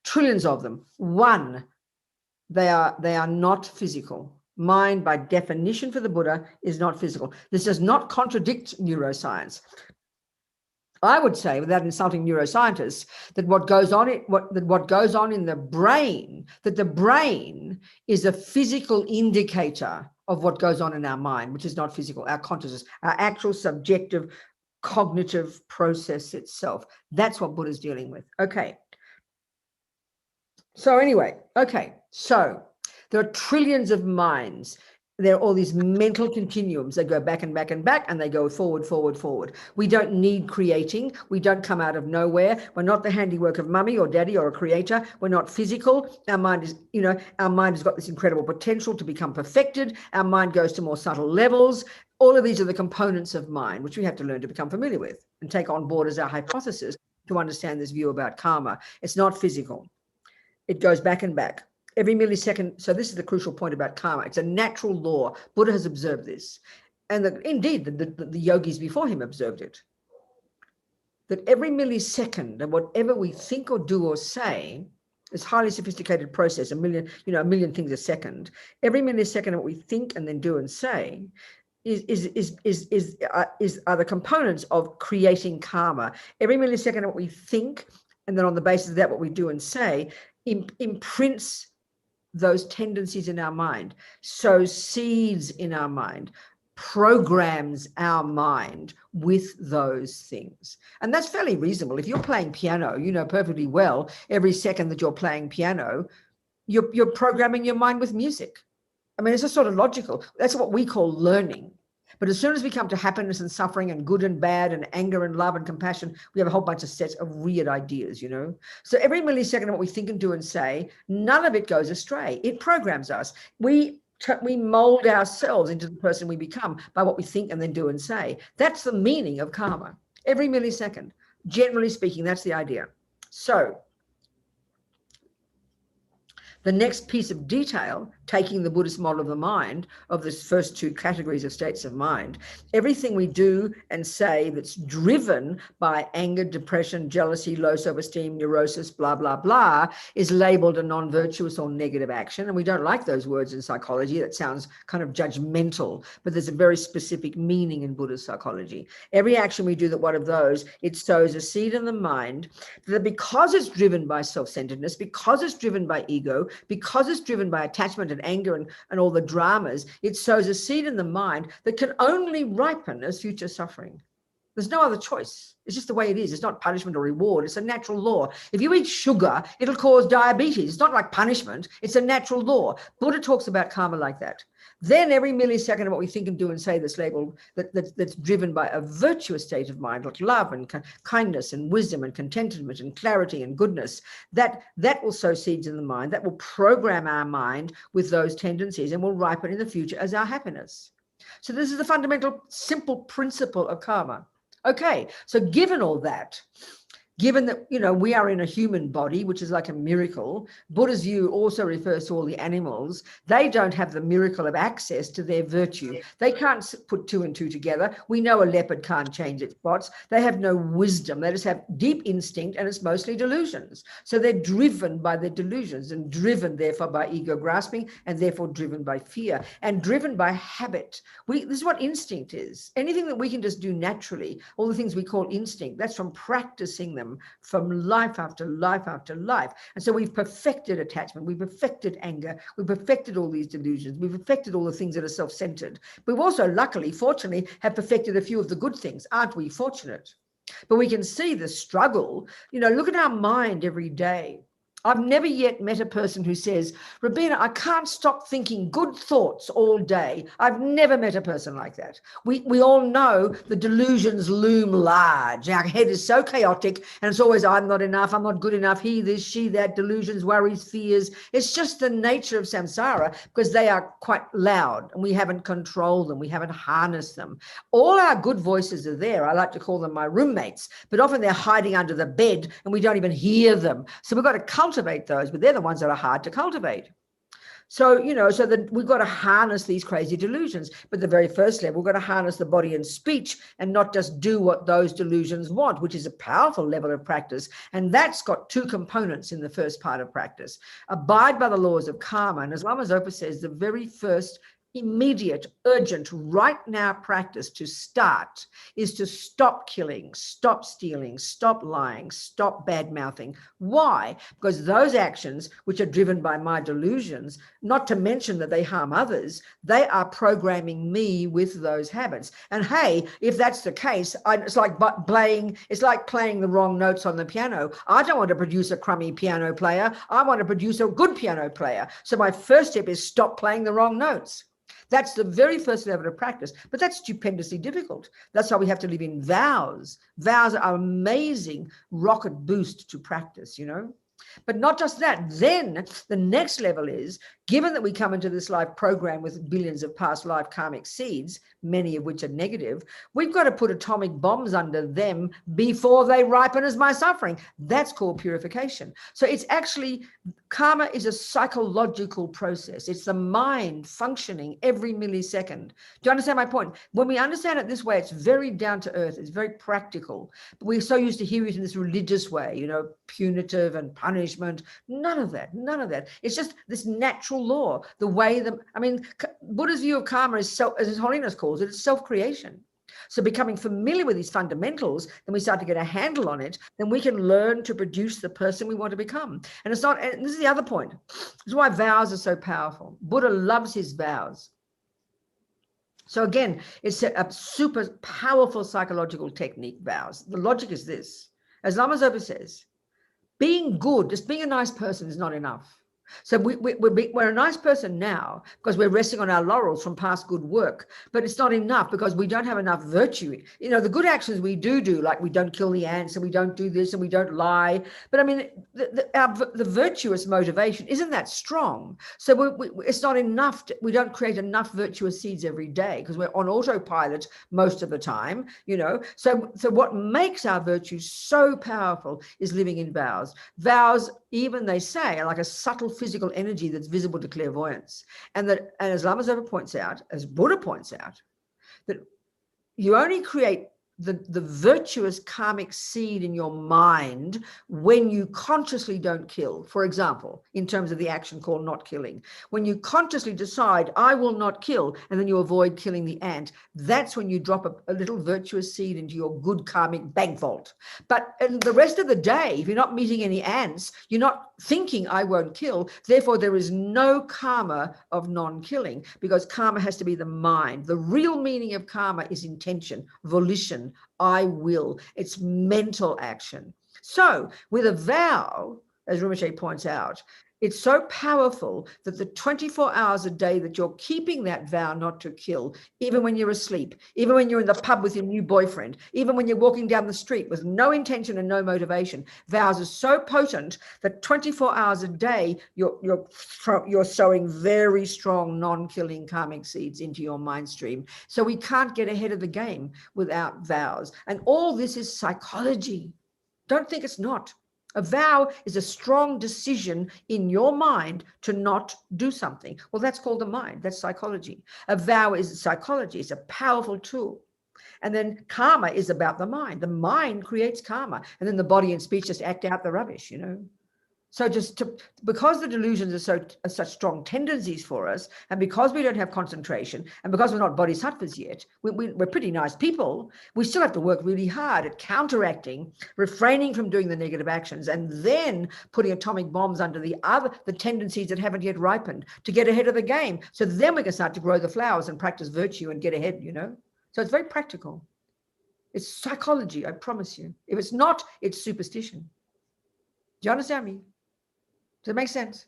Speaker 2: Trillions of them. One, they are not physical. Mind, by definition for the Buddha, is not physical. This does not contradict neuroscience. I would say, without insulting neuroscientists, that what goes on in the brain, that the brain is a physical indicator of what goes on in our mind, which is not physical, our consciousness, our actual subjective cognitive process itself. That's what Buddha's dealing with. Okay. So anyway, okay. So there are trillions of minds. There are all these mental continuums that go back and back and back, and they go forward, forward, forward. We don't need creating. We don't come out of nowhere. We're not the handiwork of mummy or daddy or a creator. We're not physical. Our mind is, our mind has got this incredible potential to become perfected. Our mind goes to more subtle levels. All of these are the components of mind, which we have to learn to become familiar with and take on board as our hypothesis to understand this view about karma. It's not physical. It goes back and back. Every millisecond. So this is the crucial point about karma. It's a natural law. Buddha has observed this. And indeed, the yogis before him observed it. That every millisecond and whatever we think or do or say, this highly sophisticated process, a million things a second. Every millisecond what we think and then do and say are the components of creating karma. Every millisecond what we think, and then on the basis of that, what we do and say, imprints those tendencies in our mind, sows seeds in our mind, programs our mind with those things. And that's fairly reasonable. If you're playing piano, you know perfectly well, every second that you're playing piano, you're programming your mind with music. I mean, it's just sort of logical. That's what we call learning. But as soon as we come to happiness and suffering and good and bad and anger and love and compassion, we have a whole bunch of sets of weird ideas, So every millisecond of what we think and do and say, none of it goes astray. It programs us. We mold ourselves into the person we become by what we think and then do and say. That's the meaning of karma. Every millisecond. Generally speaking, that's the idea. So the next piece of detail, taking the Buddhist model of the mind, of the first two categories of states of mind, everything we do and say that's driven by anger, depression, jealousy, low self-esteem, neurosis, blah, blah, blah, is labeled a non-virtuous or negative action. And we don't like those words in psychology. That sounds kind of judgmental, but there's a very specific meaning in Buddhist psychology. Every action we do that one of those, it sows a seed in the mind that because it's driven by self-centeredness, because it's driven by ego, because it's driven by attachment and anger and all the dramas, it sows a seed in the mind that can only ripen as future suffering. There's no other choice. It's just the way it is. It's not punishment or reward. It's a natural law. If you eat sugar, it'll cause diabetes. It's not like punishment. It's a natural law. Buddha talks about karma like that. Then every millisecond of what we think and do and say that's labeled, that's driven by a virtuous state of mind, like love and kindness and wisdom and contentment and clarity and goodness, that will sow seeds in the mind, that will program our mind with those tendencies and will ripen in the future as our happiness. So this is the fundamental, simple principle of karma. Okay, so given all that, given that, we are in a human body, which is like a miracle, Buddha's view also refers to all the animals. They don't have the miracle of access to their virtue. They can't put two and two together. We know a leopard can't change its spots. They have no wisdom. They just have deep instinct, and it's mostly delusions. So they're driven by their delusions and driven, therefore, by ego grasping and therefore driven by fear and driven by habit. This is what instinct is. Anything that we can just do naturally, all the things we call instinct, that's from practicing them from life after life after life. And so we've perfected attachment, we've perfected anger, we've perfected all these delusions, we've perfected all the things that are self-centered. We've also, luckily, fortunately, have perfected a few of the good things. Aren't we fortunate? But we can see the struggle. Look at our mind every day. I've never yet met a person who says, Robina, I can't stop thinking good thoughts all day. I've never met a person like that. We all know the delusions loom large. Our head is so chaotic, and it's always, I'm not enough, I'm not good enough, he, this, she, that, delusions, worries, fears. It's just the nature of samsara, because they are quite loud and we haven't controlled them. We haven't harnessed them. All our good voices are there. I like to call them my roommates, but often they're hiding under the bed and we don't even hear them. So we've got to cultivate those, but they're the ones that are hard to cultivate. So, so that we've got to harness these crazy delusions. But the very first level, we've got to harness the body and speech and not just do what those delusions want, which is a powerful level of practice. And that's got two components in the first part of practice. Abide by the laws of karma. And as Lama Zopa says, the very first immediate, urgent, right now practice to start is to stop killing, stop stealing, stop lying, stop bad-mouthing. Why? Because those actions, which are driven by my delusions, not to mention that they harm others, they are programming me with those habits. And hey, if that's the case, it's like playing the wrong notes on the piano. I don't want to produce a crummy piano player. I want to produce a good piano player. So my first step is stop playing the wrong notes. That's the very first level of practice, but that's stupendously difficult. That's why we have to live in vows. Vows are amazing rocket boost to practice, you know. But not just that. Then the next level is, given that we come into this life program with billions of past life karmic seeds, many of which are negative, we've got to put atomic bombs under them before they ripen as my suffering. That's called purification. So it's actually, karma is a psychological process. It's the mind functioning every millisecond. Do you understand my point? When we understand it this way, it's very down to earth. It's very practical. But we're so used to hearing it in this religious way, you know, punitive and punishment. None of that. None of that. It's just this natural law. The way that, I mean, Buddha's view of karma is, as His Holiness calls it, it's self-creation. So becoming familiar with these fundamentals, then we start to get a handle on it, then we can learn to produce the person we want to become. And it's not, and this is the other point. This is why vows are so powerful. Buddha loves his vows. So again, it's a super powerful psychological technique, vows. The logic is this. As Lama Zopa says, being good, just being a nice person is not enough. So we're a nice person now because we're resting on our laurels from past good work, but it's not enough because we don't have enough virtue. You know, the good actions we do, like we don't kill the ants and we don't do this and we don't lie. But I mean, the virtuous motivation isn't that strong. So it's not enough. We don't create enough virtuous seeds every day because we're on autopilot most of the time, you know. So what makes our virtue so powerful is living in vows. Vows, even they say, are like a subtle physical energy that's visible to clairvoyance. And as Lama Zopa points out, as Buddha points out, that you only create the virtuous karmic seed in your mind when you consciously don't kill. For example, in terms of the action called not killing, when you consciously decide, I will not kill, and then you avoid killing the ant, that's when you drop a little virtuous seed into your good karmic bank vault. But in the rest of the day, if you're not meeting any ants, you're not thinking I won't kill, therefore there is no karma of non-killing, because karma has to be the mind. The real meaning of karma is intention, volition, I will. It's mental action. So with a vow, as Rinpoche points out, it's so powerful that the 24 hours a day that you're keeping that vow not to kill, even when you're asleep, even when you're in the pub with your new boyfriend, even when you're walking down the street with no intention and no motivation, vows are so potent that 24 hours a day, you're sowing very strong non-killing karmic seeds into your mind stream. So we can't get ahead of the game without vows. And all this is psychology. Don't think it's not. A vow is a strong decision in your mind to not do something. Well, that's called the mind. That's psychology. A vow is psychology. It's a powerful tool. And then karma is about the mind. The mind creates karma. And then the body and speech just act out the rubbish, you know. So because the delusions are such strong tendencies for us, and because we don't have concentration, and because we're not bodhisattvas yet, we're pretty nice people, we still have to work really hard at counteracting, refraining from doing the negative actions, and then putting atomic bombs under the tendencies that haven't yet ripened to get ahead of the game. So then we can start to grow the flowers and practice virtue and get ahead, you know. So it's very practical. It's psychology, I promise you. If it's not, it's superstition. Do you understand me? Does it make sense?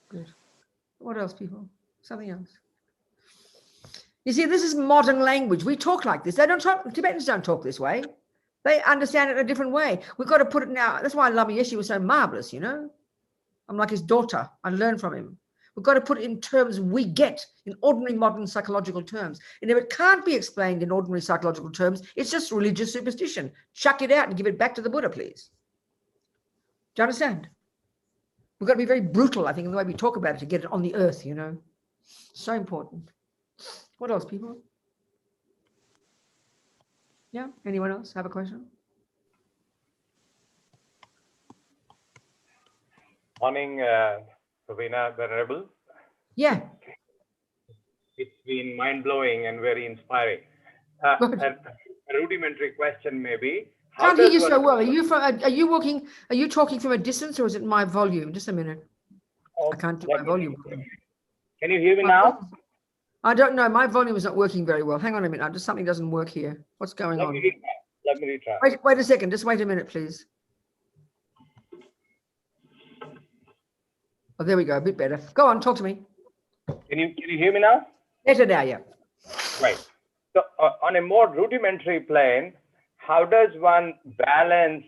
Speaker 2: Good. What else, people? Something else. You see, this is modern language. We talk like this. Tibetans don't talk this way. They understand it in a different way. We've got to put it now. That's why Lama Yeshe was so marvelous, you know. I'm like his daughter. I learned from him. We've got to put it in terms we get, in ordinary modern psychological terms. And if it can't be explained in ordinary psychological terms, it's just religious superstition. Chuck it out and give it back to the Buddha, please. Do you understand? We've got to be very brutal, I think, in the way we talk about it to get it on the earth, you know. So important. What else, people? Yeah, anyone else have a question?
Speaker 4: Morning, Robina, Venerable.
Speaker 2: Yeah.
Speaker 4: It's been mind-blowing and very inspiring.
Speaker 2: Good.
Speaker 4: A rudimentary question maybe.
Speaker 2: Can't hear you so well. Are you talking from a distance, or is it my volume? Just a minute. I can't do my volume.
Speaker 4: Can you hear me now?
Speaker 2: I don't know. My volume is not working very well. Hang on a minute. Something doesn't work here. What's going on?
Speaker 4: Let me retry.
Speaker 2: Wait a second. Just wait a minute, please. Oh, there we go. A bit better. Go on. Talk to me.
Speaker 4: Can you hear me now?
Speaker 2: Better now, yeah.
Speaker 4: Right. So on a more rudimentary plane, how does one balance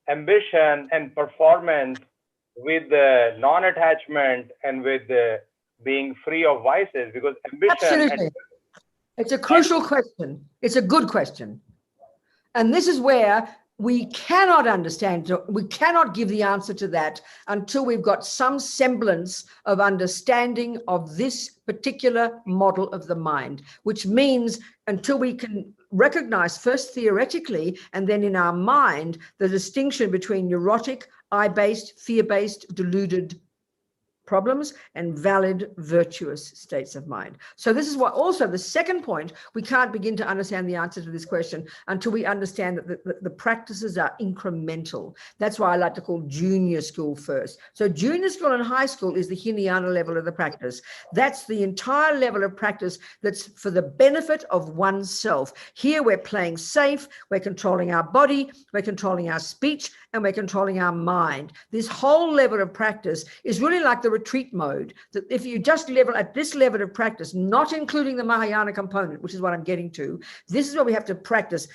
Speaker 4: ambition and performance with the non-attachment and with the being free of vices? Because ambition...
Speaker 2: Absolutely. It's a crucial question. It's a good question. And this is where we cannot understand, we cannot give the answer to that until we've got some semblance of understanding of this particular model of the mind, which means until we can recognize first theoretically and then in our mind the distinction between neurotic, I-based, fear-based, deluded problems and valid virtuous states of mind. So this is what also the second point, we can't begin to understand the answer to this question until we understand that the practices are incremental. That's why I like to call junior school first. So junior school and high school is the Hinayana level of the practice. That's the entire level of practice that's for the benefit of oneself. Here we're playing safe, we're controlling our body, we're controlling our speech, and we're controlling our mind. This whole level of practice is really like the retreat mode, that if you just level at this level of practice, not including the Mahayana component, which is what I'm getting to, this is where we have to practice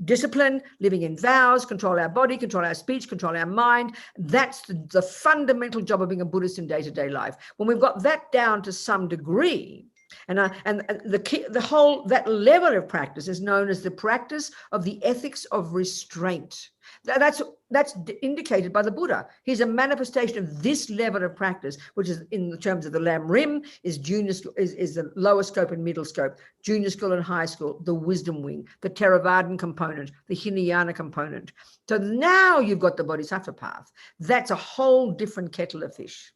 Speaker 2: discipline, living in vows, control our body, control our speech, control our mind. That's the fundamental job of being a Buddhist in day-to-day life. When we've got that down to some degree, and that level of practice is known as the practice of the ethics of restraint. That's indicated by the Buddha. He's a manifestation of this level of practice, which is in the terms of the Lam Rim, is junior is the lower scope and middle scope, junior school and high school, the wisdom wing, the Theravadan component, the Hinayana component. So now you've got the Bodhisattva path. That's a whole different kettle of fish.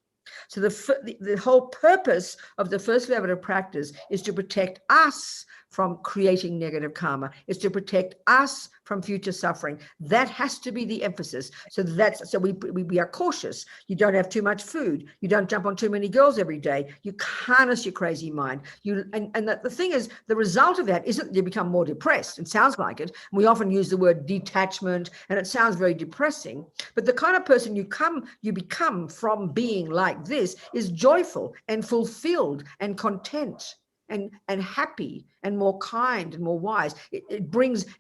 Speaker 2: So the whole purpose of the first level of practice is to protect us from creating negative karma, is to protect us from future suffering. That has to be the emphasis. So we are cautious. You don't have too much food. You don't jump on too many girls every day. You harness your crazy mind. The thing is, the result of that isn't you become more depressed. It sounds like it. We often use the word detachment, and it sounds very depressing. But the kind of person you become from being like this is joyful and fulfilled and content and happy and more kind and more wise. It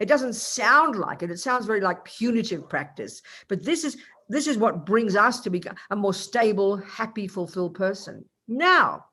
Speaker 2: doesn't sound like it. It sounds very like punitive practice. But this is what brings us to become a more stable, happy, fulfilled person. Now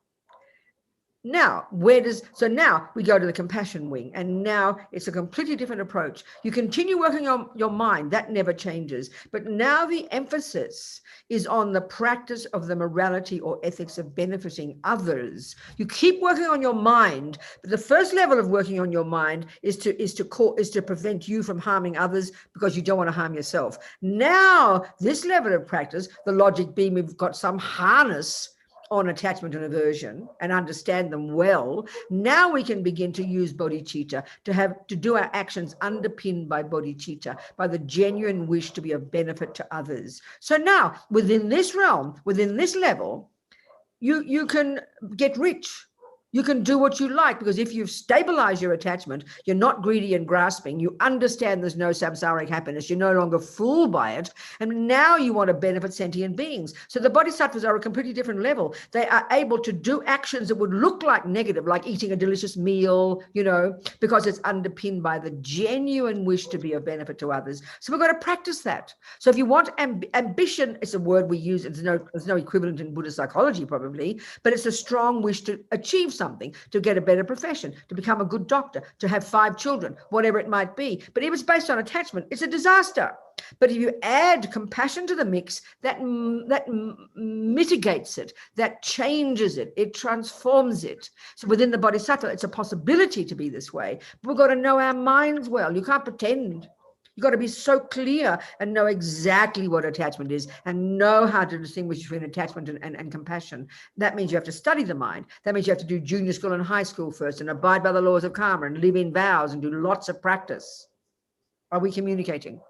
Speaker 2: we go to the compassion wing, and now it's a completely different approach. You continue working on your mind, that never changes. But now the emphasis is on the practice of the morality or ethics of benefiting others. You keep working on your mind, but the first level of working on your mind is to prevent you from harming others because you don't want to harm yourself. Now, this level of practice, the logic being we've got some harness on attachment and aversion and understand them well. Now we can begin to use bodhicitta to do our actions underpinned by bodhicitta, by the genuine wish to be of benefit to others. So now within this realm, within this level, you can get rich. You can do what you like, because if you've stabilized your attachment, you're not greedy and grasping, you understand there's no samsaric happiness, you're no longer fooled by it, and now you want to benefit sentient beings. So the bodhisattvas are a completely different level. They are able to do actions that would look like negative, like eating a delicious meal, because it's underpinned by the genuine wish to be of benefit to others. So we've got to practice that. So if you want ambition, it's a word we use, there's no equivalent in Buddhist psychology probably, but it's a strong wish to achieve something, to get a better profession, to become a good doctor, to have 5 children, whatever it might be. But if it's based on attachment, it's a disaster. But if you add compassion to the mix, that mitigates it, that changes it, it transforms it. So within the bodhisattva, it's a possibility to be this way. But we've got to know our minds well. You can't pretend. You've got to be so clear and know exactly what attachment is and know how to distinguish between attachment and compassion. That means you have to study the mind. That means you have to do junior school and high school first and abide by the laws of karma and live in vows and do lots of practice. Are we communicating?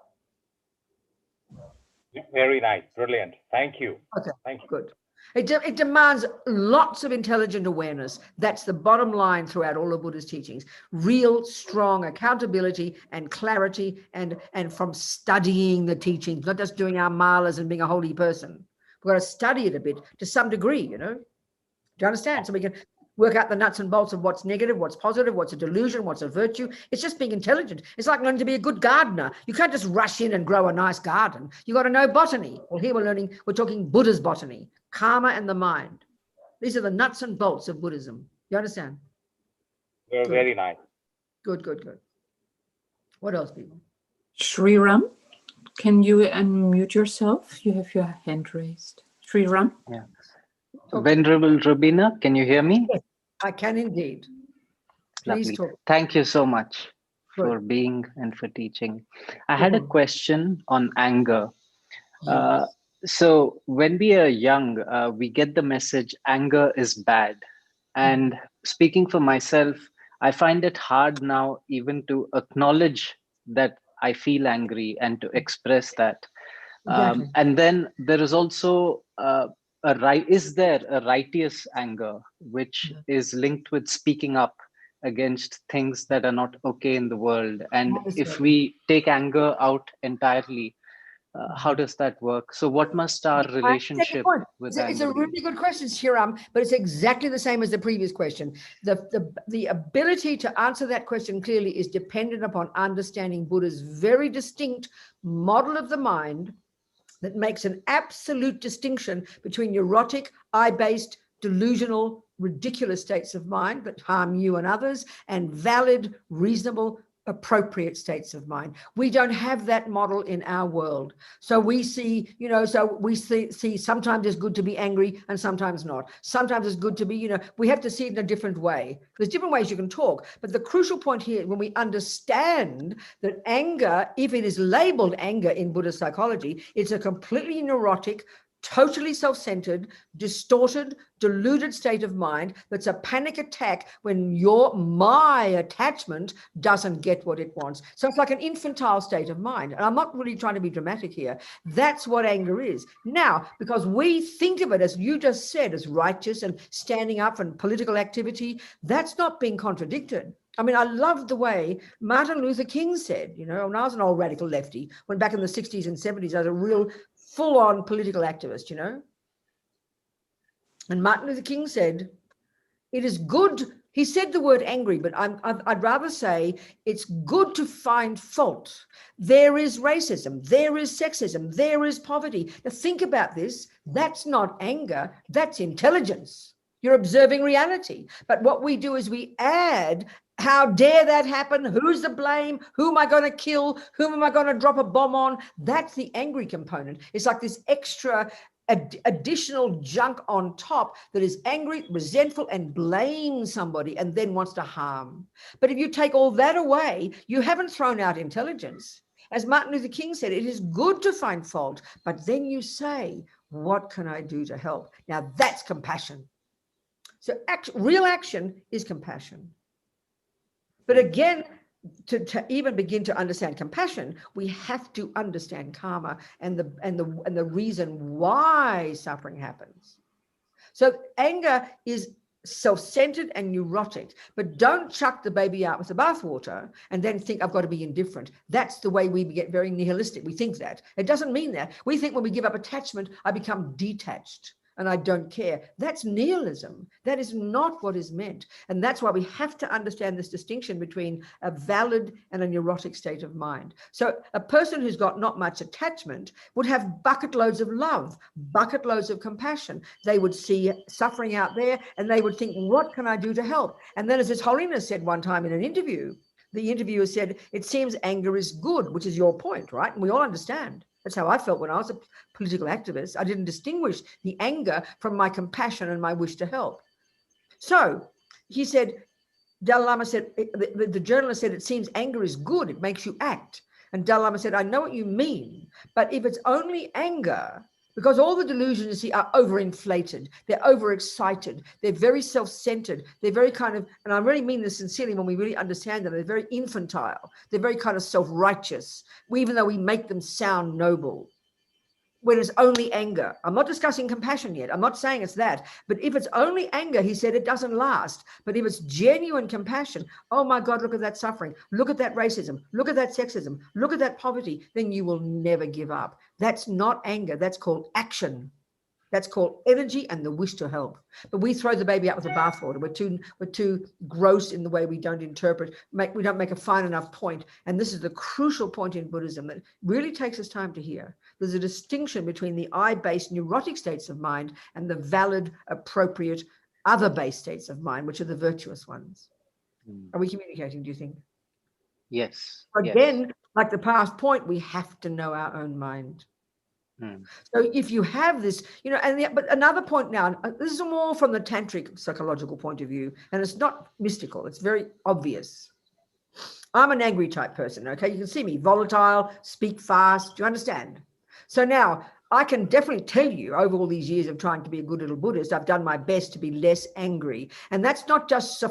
Speaker 4: Very nice. Brilliant. Thank you.
Speaker 2: Okay,
Speaker 4: Thank you.
Speaker 2: good. It demands lots of intelligent awareness. That's the bottom line throughout all of Buddha's teachings. Real strong accountability and clarity and from studying the teachings, not just doing our malas and being a holy person. We've got to study it a bit to some degree, you know. Do you understand? So we can work out the nuts and bolts of what's negative, what's positive, what's a delusion, what's a virtue. It's just being intelligent. It's like learning to be a good gardener. You can't just rush in and grow a nice garden. You got to know botany. Well, here we're talking Buddha's botany, karma and the mind. These are the nuts and bolts of Buddhism. You understand?
Speaker 4: You're very nice.
Speaker 2: Good, good, good. What else, people?
Speaker 1: Sri Ram, can you unmute yourself? You have your hand raised. Sri Ram?
Speaker 5: Yeah. Venerable Robina, can you hear me?
Speaker 2: Yes, I can indeed. Please
Speaker 5: Lovely.
Speaker 2: talk.
Speaker 5: Thank you so much for
Speaker 2: Good.
Speaker 5: being and for teaching. I had a question on anger.
Speaker 2: Yes.
Speaker 5: So when we are young, we get the message anger is bad. And speaking for myself, I find it hard now even to acknowledge that I feel angry and to express that.
Speaker 2: Exactly.
Speaker 5: And then there is also is there a righteous anger, which is linked with speaking up against things that are not okay in the world? And if we take anger out entirely, how does that work? So what must our relationship with anger
Speaker 2: It's a really good question, Shiram, but it's exactly the same as the previous question. The ability to answer that question clearly is dependent upon understanding Buddha's very distinct model of the mind that makes an absolute distinction between neurotic, I-based, delusional, ridiculous states of mind that harm you and others, and valid, reasonable, appropriate states of mind. We don't have that model in our world. So we see, see sometimes it's good to be angry and sometimes not. Sometimes it's good to be, we have to see it in a different way. There's different ways you can talk, but the crucial point here, when we understand that anger, if it is labeled anger in Buddhist psychology, it's a completely neurotic, totally self-centered, distorted, deluded state of mind that's a panic attack when my attachment doesn't get what it wants. So it's like an infantile state of mind. And I'm not really trying to be dramatic here. That's what anger is. Now, because we think of it, as you just said, as righteous and standing up and political activity, that's not being contradicted. I mean, I love the way Martin Luther King said, when I was an old radical lefty, when back in the 60s and 70s, I was a real full-on political activist, And Martin Luther King said, it is good, he said the word angry, but I'd rather say it's good to find fault. There is racism, there is sexism, there is poverty. Now think about this, that's not anger, that's intelligence. You're observing reality. But what we do is we add, how dare that happen? Who's the blame? Who am I going to kill? Whom am I going to drop a bomb on? That's the angry component. It's like this extra additional junk on top that is angry, resentful, and blames somebody and then wants to harm. But if you take all that away, you haven't thrown out intelligence. As Martin Luther King said, it is good to find fault, but then you what can I do to help? Now that's compassion. So real action is compassion. But again, to even begin to understand compassion, we have to understand karma and the reason why suffering happens. So anger is self-centered and neurotic, but don't chuck the baby out with the bathwater and then think I've got to be indifferent. That's the way we get very nihilistic. We think that. It doesn't mean that. We think when we give up attachment, I become detached and I don't care. That's nihilism. That is not what is meant. And that's why we have to understand this distinction between a valid and a neurotic state of mind. So a person who's got not much attachment would have bucket loads of love, bucket loads of compassion. They would see suffering out there and they would think, what can I do to help? And then as His Holiness said one time in an interview, the interviewer said, it seems anger is good, which is your point, right? And we all understand. That's how I felt when I was a political activist. I didn't distinguish the anger from my compassion and my wish to help. So he said, Dalai Lama said, the journalist said, it seems anger is good. It makes you act. And Dalai Lama said, I know what you mean, but if it's only anger, because all the delusions you see are overinflated, they're overexcited, they're very self-centered, they're very kind of, and I really mean this sincerely when we really understand them, they're very infantile, they're very kind of self-righteous, even though we make them sound noble. When it's only anger. I'm not discussing compassion yet. I'm not saying it's that. But if it's only anger, he said, it doesn't last. But if it's genuine compassion, oh my God, look at that suffering. Look at that racism. Look at that sexism. Look at that poverty. Then you will never give up. That's not anger. That's called action. That's called energy and the wish to help. But we throw the baby out with the bathwater. We're too gross in the way we don't interpret. We don't make a fine enough point. And this is the crucial point in Buddhism that really takes us time to hear. There's a distinction between the I-based neurotic states of mind and the valid, appropriate, other-based states of mind, which are the virtuous ones. Are we communicating, do you think?
Speaker 5: Yes.
Speaker 2: Again, like the past point, we have to know our own mind. So if you have this, you know, but another point now, this is more from the tantric psychological point of view, and it's not mystical, it's very obvious. I'm an angry type person, okay? You can see me, volatile, speak fast, do you understand? So now, I can definitely tell you over all these years of trying to be a good little Buddhist, I've done my best to be less angry. And that's not just,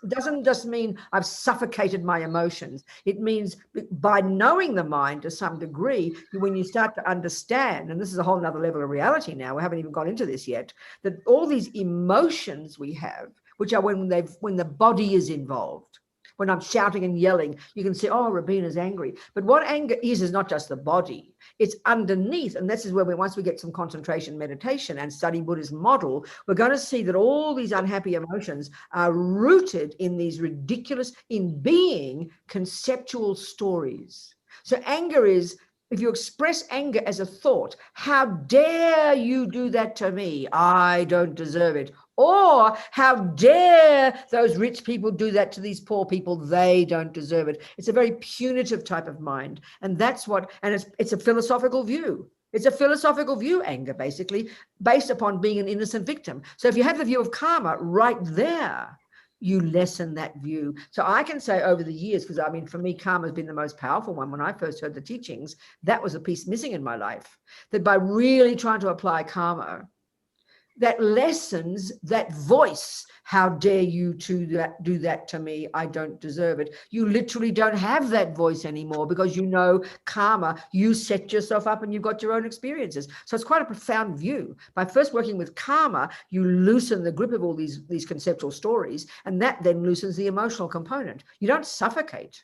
Speaker 2: doesn't just mean I've suffocated my emotions. It means by knowing the mind to some degree, when you start to understand, and this is a whole nother level of reality now, we haven't even gone into this yet, that all these emotions we have, which are when the body is involved. When I'm shouting and yelling, you can say, oh, Robina's angry. But what anger is not just the body. It's underneath. And this is where once we get some concentration meditation and study Buddha's model, we're going to see that all these unhappy emotions are rooted in these ridiculous, in being conceptual stories. So anger is, if you express anger as a thought, how dare you do that to me? I don't deserve it. Or how dare those rich people do that to these poor people? They don't deserve it. It's a very punitive type of mind. And that's what, and it's a philosophical view. It's a philosophical view, anger, basically, based upon being an innocent victim. So if you have the view of karma right there, you lessen that view. So I can say over the years, because I mean, for me, karma has been the most powerful one. When I first heard the teachings, that was a piece missing in my life, that by really trying to apply karma, that lessens that voice. How dare you do that to me? I don't deserve it. You literally don't have that voice anymore because you know karma, you set yourself up and you've got your own experiences. So it's quite a profound view. By first working with karma, you loosen the grip of all these conceptual stories, and that then loosens the emotional component. You don't suffocate.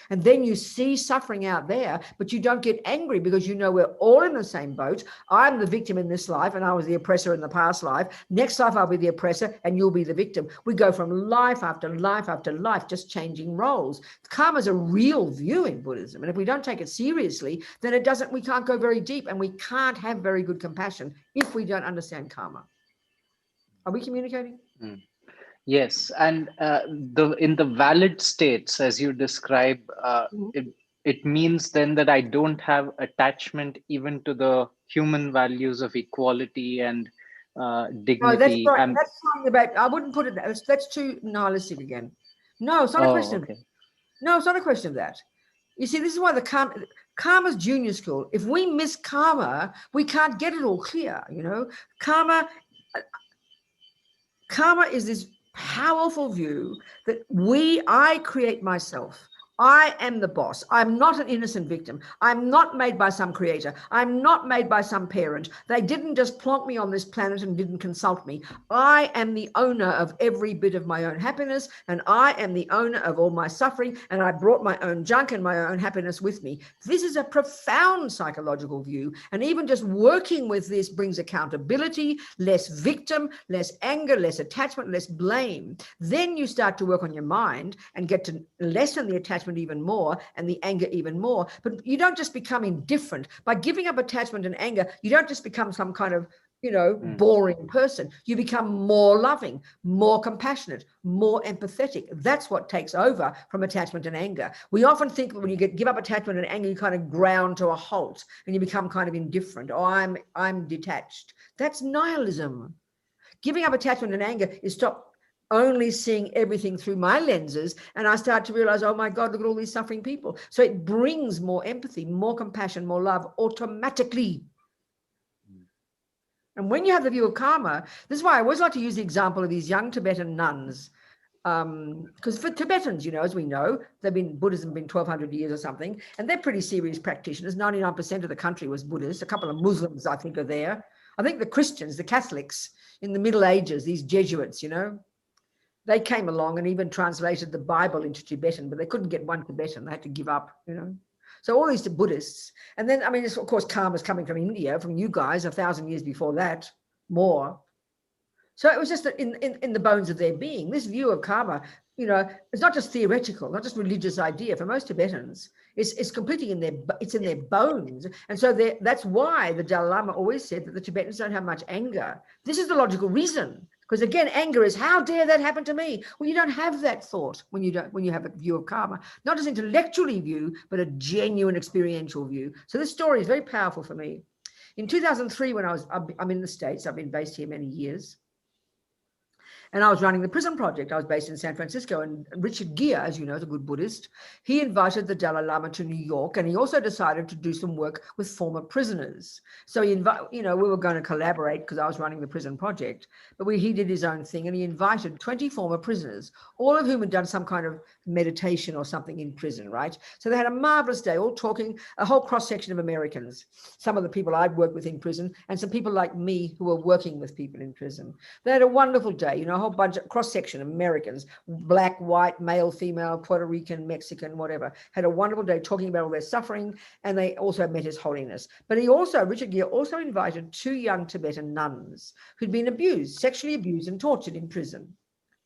Speaker 2: And then you see suffering out there, but you don't get angry because you know we're all in the same boat. I'm the victim in this life and I was the oppressor in the past life. Next life, I'll be the oppressor and you'll be the victim. We go from life after life after life, just changing roles. Karma is a real view in Buddhism. And if we don't take it seriously, then we can't go very deep and we can't have very good compassion if we don't understand karma. Are we communicating?
Speaker 5: Yes, and in the valid states, as you describe, it means then that I don't have attachment even to the human values of equality and dignity.
Speaker 2: No, that's right. That's talking about. I wouldn't put it. That's too nihilistic again. No, it's not a question.
Speaker 5: Okay.
Speaker 2: No, it's not a question of that. You see, this is why the karma's junior school. If we miss karma, we can't get it all clear. You know, karma is this powerful view that I create myself. I am the boss. I'm not an innocent victim. I'm not made by some creator. I'm not made by some parent. They didn't just plonk me on this planet and didn't consult me. I am the owner of every bit of my own happiness, and I am the owner of all my suffering, and I brought my own junk and my own happiness with me. This is a profound psychological view, and even just working with this brings accountability, less victim, less anger, less attachment, less blame. Then you start to work on your mind and get to lessen the attachment even more and the anger even more. But you don't just become indifferent. By giving up attachment and anger, you don't just become some kind of, boring person. You become more loving, more compassionate, more empathetic. That's what takes over from attachment and anger. We often think that when you give up attachment and anger, you kind of ground to a halt and you become kind of indifferent. Oh, I'm detached. That's nihilism. Giving up attachment and anger is stop only seeing everything through my lenses, and I start to realize, oh my God, look at all these suffering people. So it brings more empathy, more compassion, more love automatically. And when you have the view of karma, this is why I always like to use the example of these young Tibetan nuns. Because for Tibetans, you know, as we know, Buddhism been 1200 years or something, and they're pretty serious practitioners. 99% of the country was Buddhist. A couple of Muslims, I think, are there. I think the Christians, the Catholics in the Middle Ages, these Jesuits, you know, they came along and even translated the Bible into Tibetan, but they couldn't get one Tibetan. They had to give up, you know. So all these Buddhists. And then, I mean, of course, karma's coming from India, from you guys, 1,000 years before that, more. So it was just in the bones of their being. This view of karma, you know, it's not just theoretical, not just religious idea. For most Tibetans, it's completely in their bones. And so that's why the Dalai Lama always said that the Tibetans don't have much anger. This is the logical reason. Because again, anger is, how dare that happen to me? Well, you don't have that thought when you have a view of karma, not as intellectually view, but a genuine experiential view. So this story is very powerful for me. In 2003, when I'm in the States, I've been based here many years. And I was running the prison project. I was based in San Francisco, and Richard Gere, as you know, is a good Buddhist. He invited the Dalai Lama to New York, and he also decided to do some work with former prisoners. So we were going to collaborate because I was running the prison project, but he did his own thing, and he invited 20 former prisoners, all of whom had done some kind of meditation or something in prison, right? So they had a marvelous day, all talking, a whole cross-section of Americans, some of the people I'd worked with in prison, and some people like me who were working with people in prison. They had a wonderful day, you know, a whole bunch of cross-section Americans, black, white, male, female, Puerto Rican, Mexican, whatever, had a wonderful day talking about all their suffering, and they also met His Holiness. But Richard Gere also invited 2 young Tibetan nuns who'd been abused, sexually abused and tortured in prison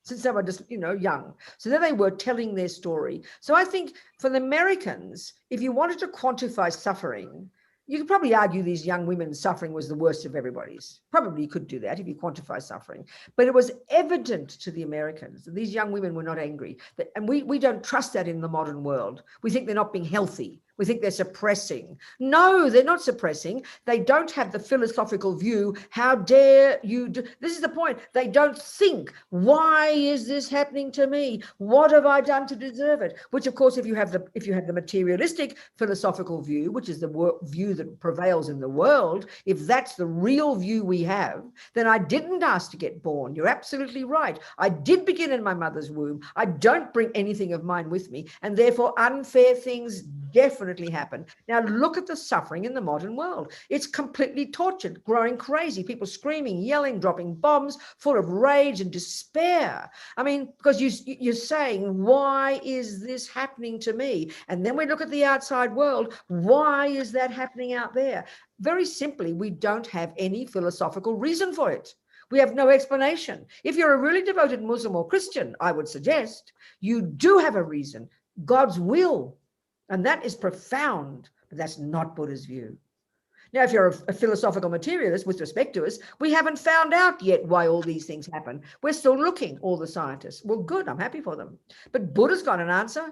Speaker 2: since they were just, you know, young. So there they were telling their story. So I think for the Americans, if you wanted to quantify suffering, you could probably argue these young women's suffering was the worst of everybody's. Probably you could do that if you quantify suffering. But it was evident to the Americans that these young women were not angry. And we don't trust that in the modern world. We think they're not being healthy. We think they're suppressing. No, they're not suppressing. They don't have the philosophical view. How dare you do? This is the point. They don't think, why is this happening to me? What have I done to deserve it? Which, of course, if you have the materialistic philosophical view, which is the view that prevails in the world, if that's the real view we have, then I didn't ask to get born. You're absolutely right. I did begin in my mother's womb. I don't bring anything of mine with me, and therefore unfair things definitely happen. Now look at the suffering in the modern world. It's completely tortured, growing crazy, people screaming, yelling, dropping bombs, full of rage and despair. I mean, because you're saying, why is this happening to me? And then we look at the outside world. Why is that happening out there? Very simply, we don't have any philosophical reason for it. We have no explanation. If you're a really devoted Muslim or Christian, I would suggest you do have a reason, God's will. And that is profound, but that's not Buddha's view. Now, if you're a philosophical materialist, with respect to us, we haven't found out yet why all these things happen. We're still looking, all the scientists. Well, good, I'm happy for them. But Buddha's got an answer.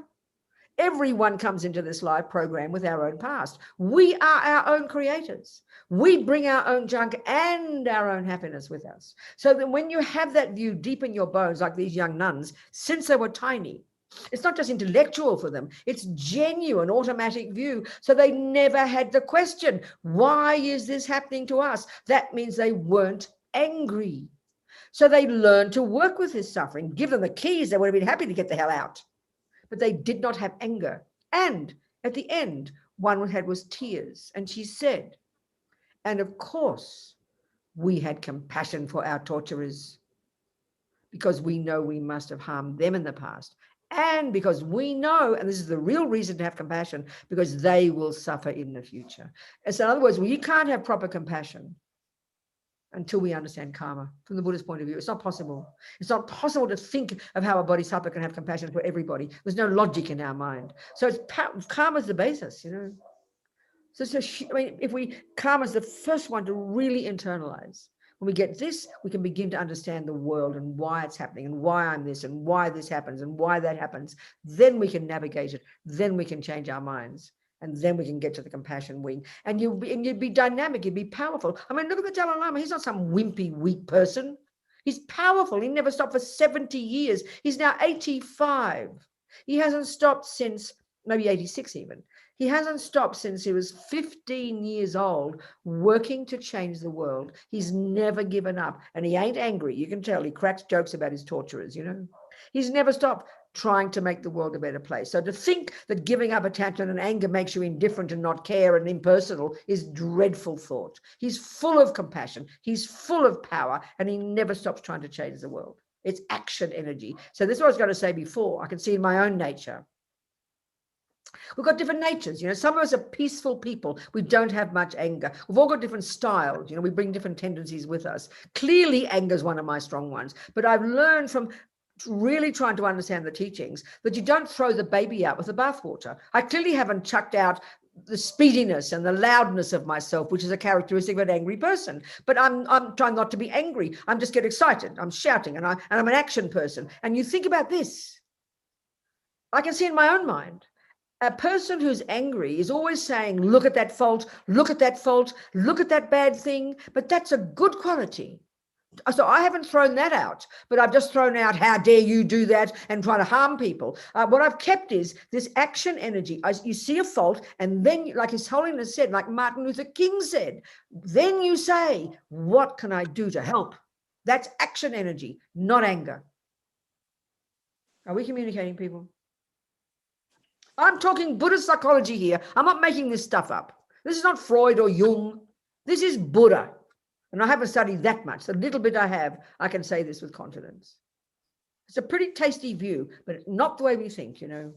Speaker 2: Everyone comes into this live program with our own past. We are our own creators. We bring our own junk and our own happiness with us. So that when you have that view deep in your bones, like these young nuns, since they were tiny, it's not just intellectual for them, it's genuine, automatic view. So they never had the question, why is this happening to us? That means they weren't angry. So they learned to work with this suffering. Give them the keys, they would have been happy to get the hell out. But they did not have anger. And at the end, one had was tears. And she said, and of course, we had compassion for our torturers because we know we must have harmed them in the past. And because we know, and this is the real reason to have compassion, because they will suffer in the future. And so in other words, you can't have proper compassion until we understand karma from the Buddhist point of view. It's not possible. It's not possible to think of how a bodhisattva can have compassion for everybody. There's no logic in our mind. So karma is the basis, you know. So karma is the first one to really internalize. When we get this, we can begin to understand the world and why it's happening and why I'm this and why this happens and why that happens. Then we can navigate it. Then we can change our minds. And then we can get to the compassion wing. And you'd be dynamic, you'd be powerful. I mean, look at the Dalai Lama. He's not some wimpy, weak person. He's powerful. He never stopped for 70 years. He's now 85. He hasn't stopped since maybe 86 even. He hasn't stopped since he was 15 years old, working to change the world. He's never given up, and he ain't angry. You can tell he cracks jokes about his torturers, you know. He's never stopped trying to make the world a better place. So to think that giving up attachment and anger makes you indifferent and not care and impersonal is dreadful thought. He's full of compassion. He's full of power, and he never stops trying to change the world. It's action energy. So this is what I was going to say before. I can see in my own nature. We've got different natures, you know. Some of us are peaceful people. We don't have much anger. We've all got different styles, you know. We bring different tendencies with us. Clearly, anger is one of my strong ones. But I've learned from really trying to understand the teachings that you don't throw the baby out with the bathwater. I clearly haven't chucked out the speediness and the loudness of myself, which is a characteristic of an angry person. But I'm trying not to be angry. I'm just get excited. I'm shouting, and I'm an action person. And you think about this. I can see in my own mind. A person who's angry is always saying, look at that fault, look at that fault, look at that bad thing. But that's a good quality. So I haven't thrown that out, but I've just thrown out, how dare you do that, and try to harm people. What I've kept is this action energy. You see a fault, and then, like His Holiness said, like Martin Luther King said, then you say, what can I do to help? That's action energy, not anger. Are we communicating, people? I'm talking Buddhist psychology here. I'm not making this stuff up. This is not Freud or Jung. This is Buddha. And I haven't studied that much. The little bit I have, I can say this with confidence. It's a pretty tasty view, but not the way we think, you know.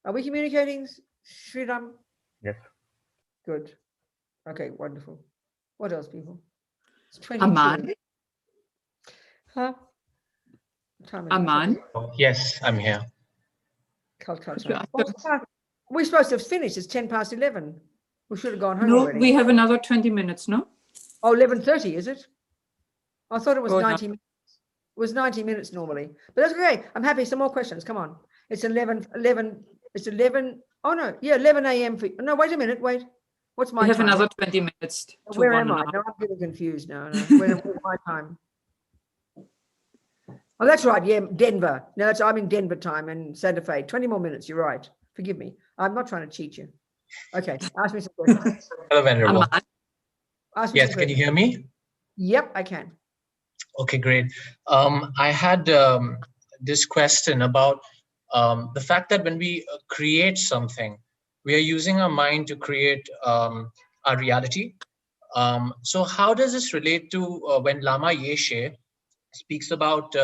Speaker 2: Are we communicating, Sridham?
Speaker 4: Yes.
Speaker 2: Good. Okay, wonderful. What else, people? It's 22.
Speaker 1: Aman.
Speaker 2: Huh?
Speaker 1: Aman.
Speaker 6: Yes, I'm here.
Speaker 2: Calcutta. We're supposed to have finished. It's 10 past 11. We should have gone home
Speaker 1: No,
Speaker 2: already.
Speaker 1: we have another 20 minutes, no?
Speaker 2: Oh, 11:30, is it? I thought it was
Speaker 1: Oh, no.
Speaker 2: 90 minutes. It was 90 minutes normally. But that's okay. I'm happy. Some more questions. Come on. It's 11. It's 11. Oh, no. Yeah, 11 a.m. No, wait a minute. Wait. What's my
Speaker 1: We have
Speaker 2: time?
Speaker 1: another 20 minutes to
Speaker 2: Where
Speaker 1: one
Speaker 2: am I?
Speaker 1: and a half.
Speaker 2: No, I'm getting confused now. No. Where's my time? Oh, that's right. Yeah, Denver. No, I'm in Denver time and Santa Fe. 20 more minutes. You're right. Forgive me. I'm not trying to cheat you. Okay. Ask me some questions.
Speaker 6: Hello, Venerable.
Speaker 1: Aman.
Speaker 2: Ask me
Speaker 6: Yes,
Speaker 2: some
Speaker 6: can you
Speaker 2: questions.
Speaker 6: hear me?
Speaker 2: Yep, I can.
Speaker 6: Okay, great. I had this question about the fact that when we create something, we are using our mind to create our reality. So how does this relate to when Lama Yeshe speaks about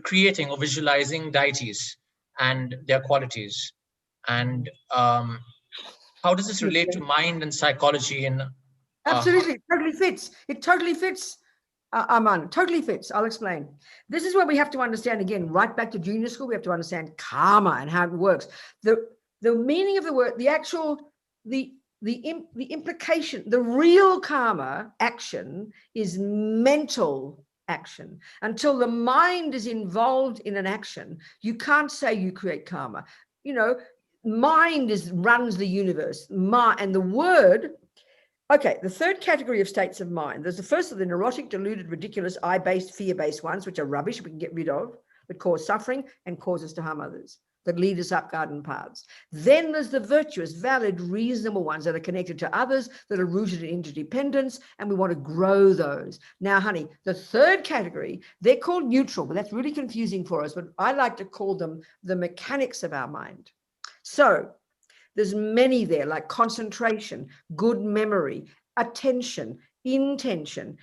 Speaker 6: creating or visualizing deities and their qualities? And how does this relate to mind and psychology? And
Speaker 2: Absolutely. It totally fits. It totally fits. Aman, totally fits. I'll explain. This is where we have to understand, again, right back to junior school, we have to understand karma and how it works. The meaning of the word, the implication, the real karma action is mental action. Until the mind is involved in an action, you can't say you create karma. You know, mind runs the universe. And the word. Okay, the third category of states of mind. There's the first of the neurotic, deluded, ridiculous, I-based, fear-based ones, which are rubbish, we can get rid of, that cause suffering and cause us to harm others, that lead us up garden paths. Then there's the virtuous, valid, reasonable ones that are connected to others, that are rooted in interdependence, and we want to grow those. Now, honey, the third category, they're called neutral, but that's really confusing for us, but I like to call them the mechanics of our mind. So, there's many there, like concentration, good memory, attention, intention,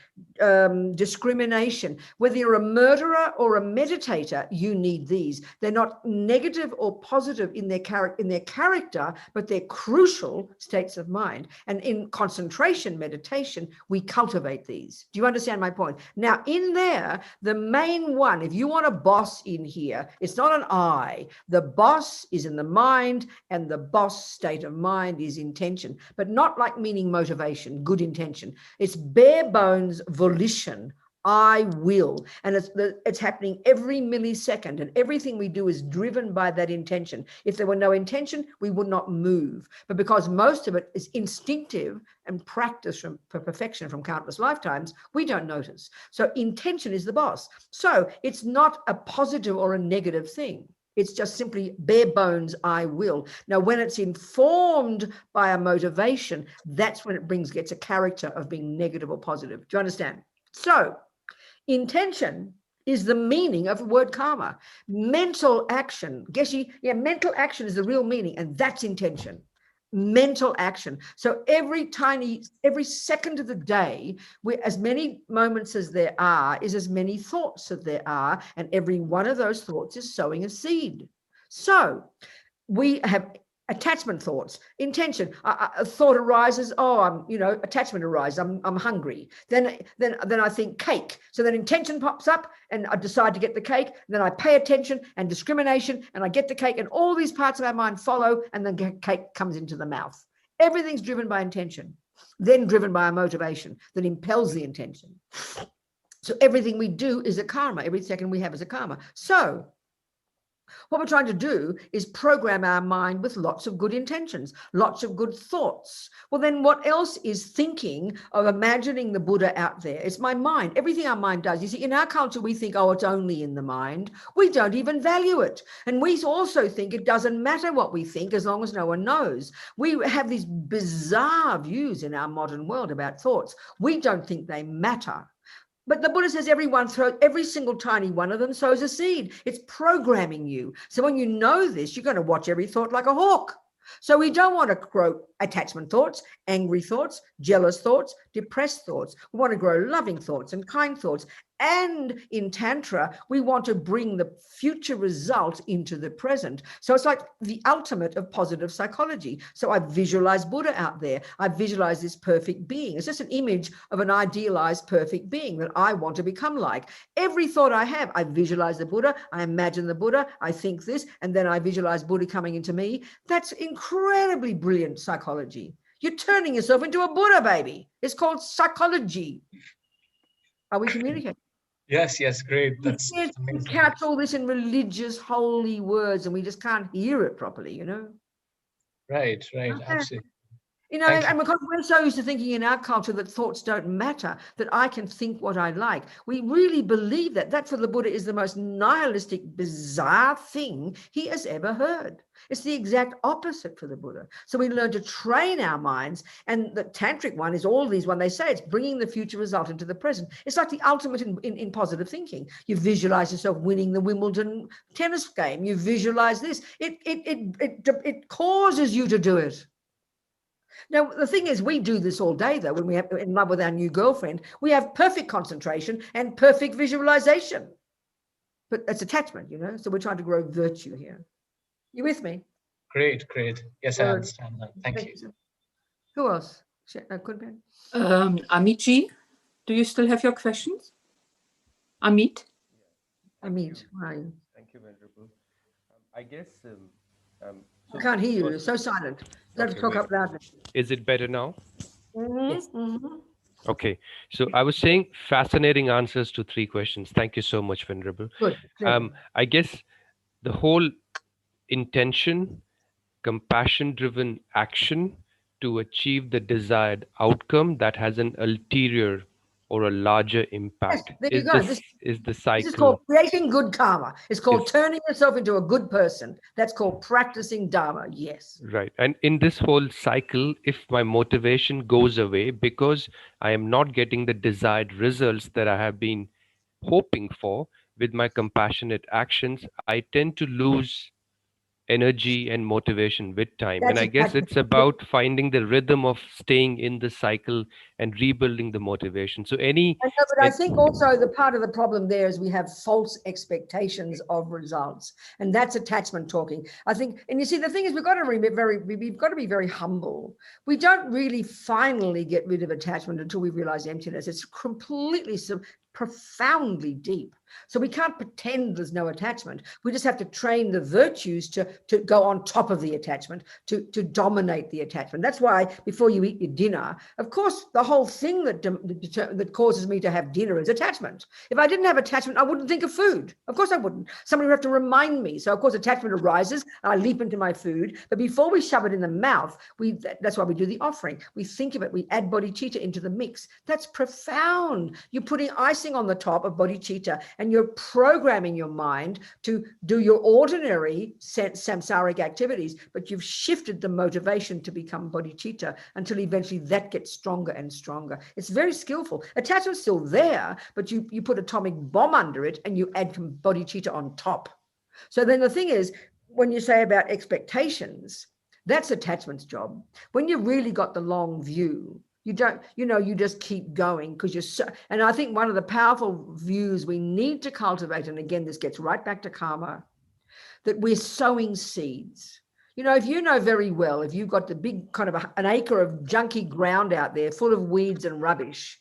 Speaker 2: discrimination. Whether you're a murderer or a meditator, you need these. They're not negative or positive in their character, but they're crucial states of mind. And in concentration meditation, we cultivate these. Do you understand my point? Now, in there, the main one, if you want a boss in here, it's not an I. The boss is in the mind, and the boss state of mind is intention, but not like meaning motivation, good intention. It's bare bones volition I will. And it's happening every millisecond, and everything we do is driven by that intention. If there were no intention, we would not move. But because most of it is instinctive and practice for perfection from countless lifetimes, we don't notice. So intention is the boss. So it's not a positive or a negative thing. It's just simply bare bones, I will. Now, when it's informed by a motivation, that's when it gets a character of being negative or positive. Do you understand? So intention is the meaning of the word karma. Mental action, mental action is the real meaning, and that's intention. Mental action. So every second of the day, as many moments as there are is as many thoughts as there are, and every one of those thoughts is sowing a seed. So we have attachment thoughts, intention. A thought arises. Oh, attachment arises. I'm hungry. Then I think cake. So then intention pops up, and I decide to get the cake. And then I pay attention and discrimination, and I get the cake, and all these parts of our mind follow, and then cake comes into the mouth. Everything's driven by intention, then driven by a motivation that impels the intention. So everything we do is a karma. Every second we have is a karma. So what we're trying to do is program our mind with lots of good intentions, lots of good thoughts. Well, then what else is thinking of imagining the Buddha out there? It's my mind, everything our mind does. You see, in our culture, we think, oh, it's only in the mind. We don't even value it. And we also think it doesn't matter what we think as long as no one knows. We have these bizarre views in our modern world about thoughts. We don't think they matter. But the Buddha says every single tiny one of them sows a seed. It's programming you. So when you know this, you're going to watch every thought like a hawk. So we don't want to grow attachment thoughts, angry thoughts, jealous thoughts, depressed thoughts. We want to grow loving thoughts and kind thoughts. And in Tantra, we want to bring the future result into the present. So it's like the ultimate of positive psychology. So I visualize Buddha out there. I visualize this perfect being. It's just an image of an idealized perfect being that I want to become like. Every thought I have, I visualize the Buddha, I imagine the Buddha, I think this, and then I visualize Buddha coming into me. That's incredibly brilliant psychology. You're turning yourself into a Buddha, baby. It's called psychology. Are we communicating?
Speaker 6: Yes, great. That's
Speaker 2: We
Speaker 6: amazing.
Speaker 2: couch all this in religious, holy words, and we just can't hear it properly,
Speaker 6: Right, absolutely.
Speaker 2: And because we're so used to thinking in our culture that thoughts don't matter, that I can think what I like. We really believe that. That for the Buddha is the most nihilistic, bizarre thing he has ever heard. It's the exact opposite for the Buddha. So we learn to train our minds, and the tantric one is all these, when they say it's bringing the future result into the present. It's like the ultimate in positive thinking. You visualize yourself winning the Wimbledon tennis game. You visualize this. It causes you to do it. Now, the thing is, we do this all day, though, when we're in love with our new girlfriend. We have perfect concentration and perfect visualization. But that's attachment, so we're trying to grow virtue here. You with me?
Speaker 6: Great. Yes, I understand that. Thank you.
Speaker 2: Who else?
Speaker 1: Amitji, do you still have your questions? Amit?
Speaker 2: Amit, where are you?
Speaker 7: Thank you, Venerable. I guess...
Speaker 2: I can't hear you. You're so silent. You have to talk up loudly.
Speaker 7: Is it better now?
Speaker 2: Yes. Mm-hmm.
Speaker 7: Okay. So I was saying fascinating answers to 3 questions. Thank you so much, Venerable.
Speaker 2: Good.
Speaker 7: I guess the whole intention, compassion-driven action to achieve the desired outcome that has an ulterior or a larger impact.
Speaker 2: Yes, there you go.
Speaker 7: This is the cycle.
Speaker 2: This is called creating good karma. It's called turning yourself into a good person. That's called practicing Dharma. Yes.
Speaker 7: Right. And in this whole cycle, if my motivation goes away because I am not getting the desired results that I have been hoping for with my compassionate actions, I tend to lose energy and motivation with time. And I guess it's about finding the rhythm of staying in the cycle and rebuilding the motivation. So
Speaker 2: I think also the part of the problem there is we have false expectations of results, and that's attachment talking. I think, and you see, the thing is, we've got to be very humble. We don't really finally get rid of attachment until we realize emptiness. It's completely profoundly deep. So we can't pretend there's no attachment. We just have to train the virtues to go on top of the attachment, to dominate the attachment. That's why before you eat your dinner, of course, the whole thing that causes me to have dinner is attachment. If I didn't have attachment, I wouldn't think of food. Of course I wouldn't. Somebody would have to remind me. So of course attachment arises, and I leap into my food. But before we shove it in the mouth, that's why we do the offering. We think of it. We add bodhicitta into the mix. That's profound. You're putting icing on the top of bodhicitta, and you're programming your mind to do your ordinary samsaric activities, but you've shifted the motivation to become bodhicitta until eventually that gets stronger and stronger. It's very skillful. Attachment's still there, but you put atomic bomb under it and you add bodhicitta on top. So then the thing is, when you say about expectations, that's attachment's job. When you really got the long view, you don't, you just keep going because you're so, and I think one of the powerful views we need to cultivate, and again, this gets right back to karma, that we're sowing seeds. If you know very well, if you've got the big kind of an acre of junky ground out there full of weeds and rubbish,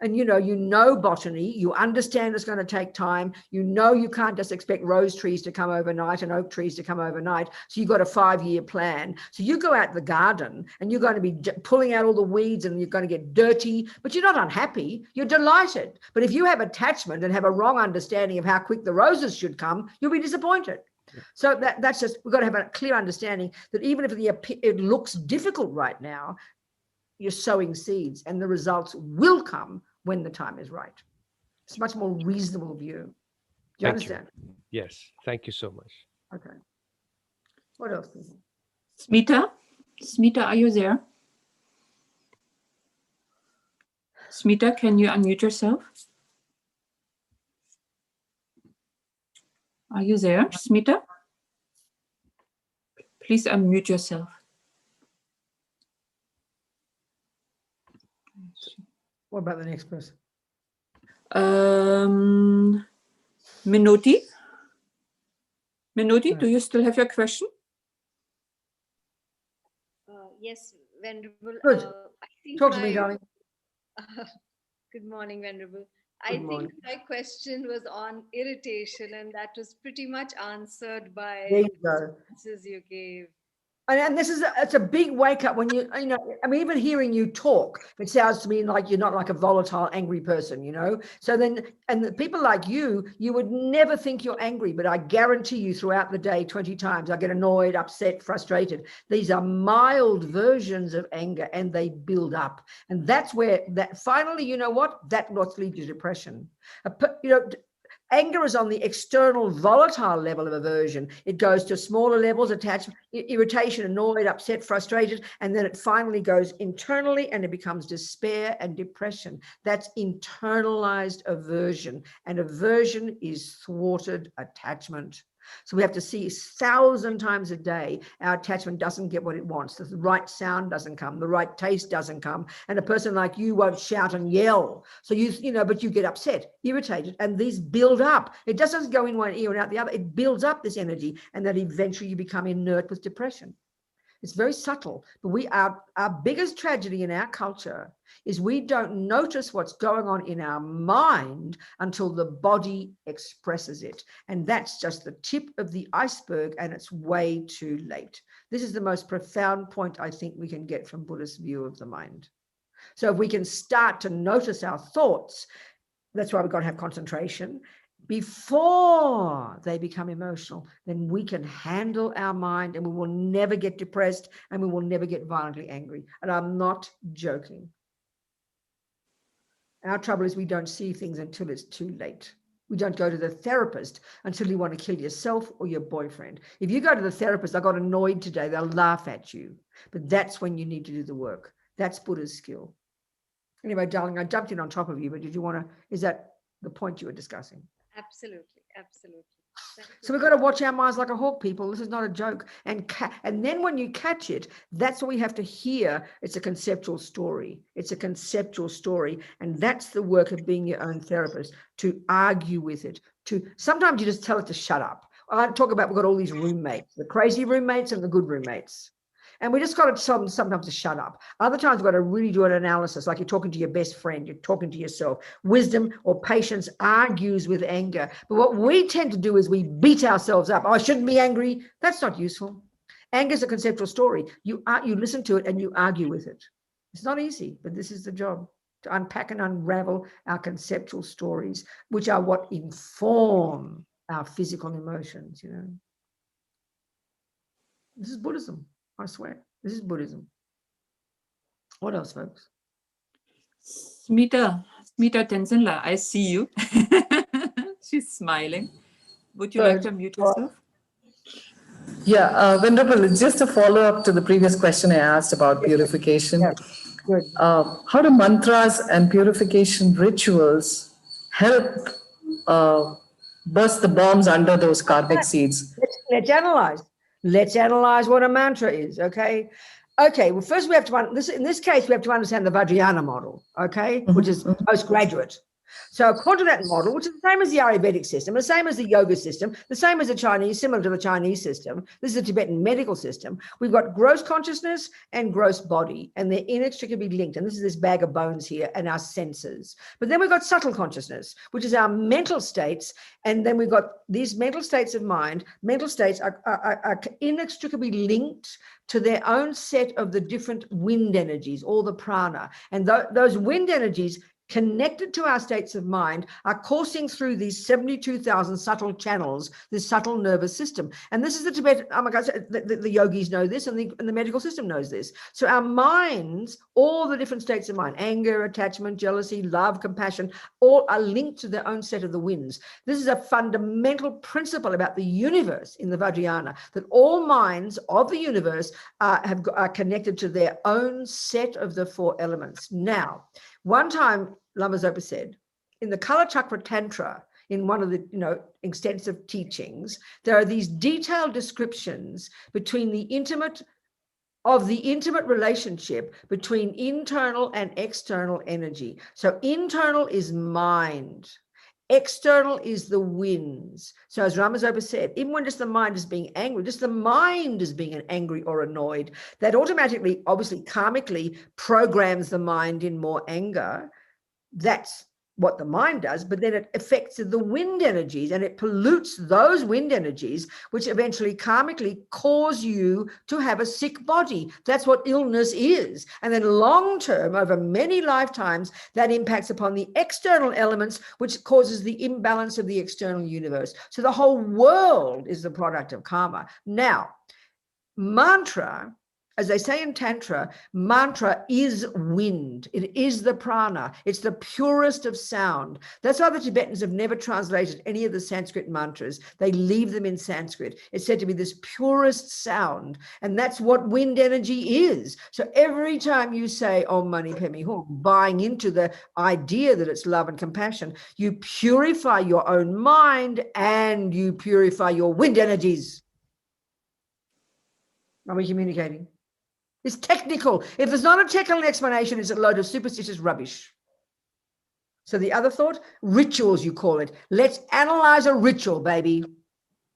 Speaker 2: and you know botany, you understand it's going to take time, you can't just expect rose trees to come overnight and oak trees to come overnight, so you've got a 5-year plan. So you go out the garden and you're going to be pulling out all the weeds and you're going to get dirty, but you're not unhappy, you're delighted. But if you have attachment and have a wrong understanding of how quick the roses should come, you'll be disappointed. So that's just, we've got to have a clear understanding that even if it looks difficult right now, you're sowing seeds and the results will come when the time is right. It's a much more reasonable view. Do you understand?
Speaker 7: Yes. Thank you so much.
Speaker 2: Okay. What else?
Speaker 1: Smita, are you there? Smita, can you unmute yourself? Are you there, Smita? Please unmute yourself.
Speaker 2: What about the next person?
Speaker 1: Minoti, do you still have your question?
Speaker 8: Yes, Venerable.
Speaker 2: Good.
Speaker 8: I think
Speaker 2: Talk to me, darling.
Speaker 8: Good morning, Venerable.
Speaker 2: Good
Speaker 8: I
Speaker 2: morning.
Speaker 8: think my question was on irritation, and that was pretty much answered by
Speaker 2: There you
Speaker 8: the
Speaker 2: go.
Speaker 8: answers you gave.
Speaker 2: And this is it's a big wake up when even hearing you talk, it sounds to me like you're not like a volatile, angry person, So then, and the people like you would never think you're angry, but I guarantee you throughout the day, 20 times, I get annoyed, upset, frustrated. These are mild versions of anger and they build up. And that's where finally, that what leads to depression. Anger is on the external volatile level of aversion. It goes to smaller levels, attachment, irritation, annoyed, upset, frustrated, and then it finally goes internally and it becomes despair and depression. That's internalized aversion, and aversion is thwarted attachment. So we have to see 1,000 times a day our attachment doesn't get what it wants. The right sound doesn't come, the right taste doesn't come, and a person like you won't shout and yell. So but you get upset, irritated, and these build up. It just doesn't go in one ear and out the other. It builds up this energy, and then eventually you become inert with depression. It's very subtle, but our biggest tragedy in our culture is we don't notice what's going on in our mind until the body expresses it. And that's just the tip of the iceberg, and it's way too late. This is the most profound point I think we can get from Buddhist view of the mind. So if we can start to notice our thoughts, that's why we've got to have concentration, before they become emotional, then we can handle our mind and we will never get depressed and we will never get violently angry. And I'm not joking. Our trouble is we don't see things until it's too late. We don't go to the therapist until you want to kill yourself or your boyfriend. If you go to the therapist, I got annoyed today, they'll laugh at you. But that's when you need to do the work. That's Buddha's skill. Anyway, darling, I jumped in on top of you, but did you want to, is that the point you were discussing?
Speaker 8: Absolutely, absolutely.
Speaker 2: So we've got to watch our minds like a hawk, people. This is not a joke. And then when you catch it, that's what we have to hear. It's a conceptual story. It's a conceptual story. And that's the work of being your own therapist, to argue with it. Sometimes you just tell it to shut up. I talk about, we've got all these roommates, the crazy roommates and the good roommates. And we just got to tell them sometimes to shut up. Other times we've got to really do an analysis, like you're talking to your best friend, you're talking to yourself. Wisdom or patience argues with anger. But what we tend to do is we beat ourselves up. Oh, I shouldn't be angry. That's not useful. Anger is a conceptual story. You listen to it and you argue with it. It's not easy, but this is the job, to unpack and unravel our conceptual stories, which are what inform our physical emotions, you know. This is Buddhism, I swear. This is Buddhism. What else, folks?
Speaker 1: Smita Tenzinla, I see you. She's smiling. Would you like to unmute yourself?
Speaker 3: Yeah, Venerable, just a follow-up to the previous question I asked about purification.
Speaker 2: Yeah. Good.
Speaker 3: How do mantras and purification rituals help burst the bombs under those karmic seeds?
Speaker 2: Let's analyze. Let's analyze what a mantra is, okay? Okay, well, first we have to, in this case, we have to understand the Vajrayana model, okay, which is postgraduate. So according to that model, which is the same as the Ayurvedic system, the same as the yoga system, the same as the Chinese, similar to the Chinese system, this is the Tibetan medical system, we've got gross consciousness and gross body, and they're inextricably linked. And this is this bag of bones here and our senses. But then we've got subtle consciousness, which is our mental states. And then we've got these mental states of mind. Mental states are inextricably linked to their own set of the different wind energies, all the prana. And those wind energies connected to our states of mind are coursing through these 72,000 subtle channels, this subtle nervous system. And this is the Tibetan, oh my God, the yogis know this, and the medical system knows this. So our minds, all the different states of mind, anger, attachment, jealousy, love, compassion, all are linked to their own set of the winds. This is a fundamental principle about the universe in the Vajrayana, that all minds of the universe are connected to their own set of the four elements. Now, one time, Lama Zopa said, in the Kala Chakra Tantra, in one of the extensive teachings, there are these detailed descriptions between the intimate relationship between internal and external energy. So internal is mind. External is the winds. So as Lama Zopa said, even when just the mind is being angry, just the mind is being angry or annoyed, that automatically, obviously karmically programs the mind in more anger. That's what the mind does, but then it affects the wind energies and it pollutes those wind energies, which eventually karmically cause you to have a sick body. That's what illness is. And then long term, over many lifetimes, that impacts upon the external elements, which causes the imbalance of the external universe. So the whole world is the product of karma. Now, mantra, as they say in Tantra, mantra is wind. It is the prana. It's the purest of sound. That's why the Tibetans have never translated any of the Sanskrit mantras. They leave them in Sanskrit. It's said to be this purest sound. And that's what wind energy is. So every time you say Om Mani Padme Hum, buying into the idea that it's love and compassion, you purify your own mind and you purify your wind energies. Are we communicating? It's technical. If there's not a technical explanation, it's a load of superstitious rubbish. So the other thought, rituals you call it. Let's analyze a ritual, baby.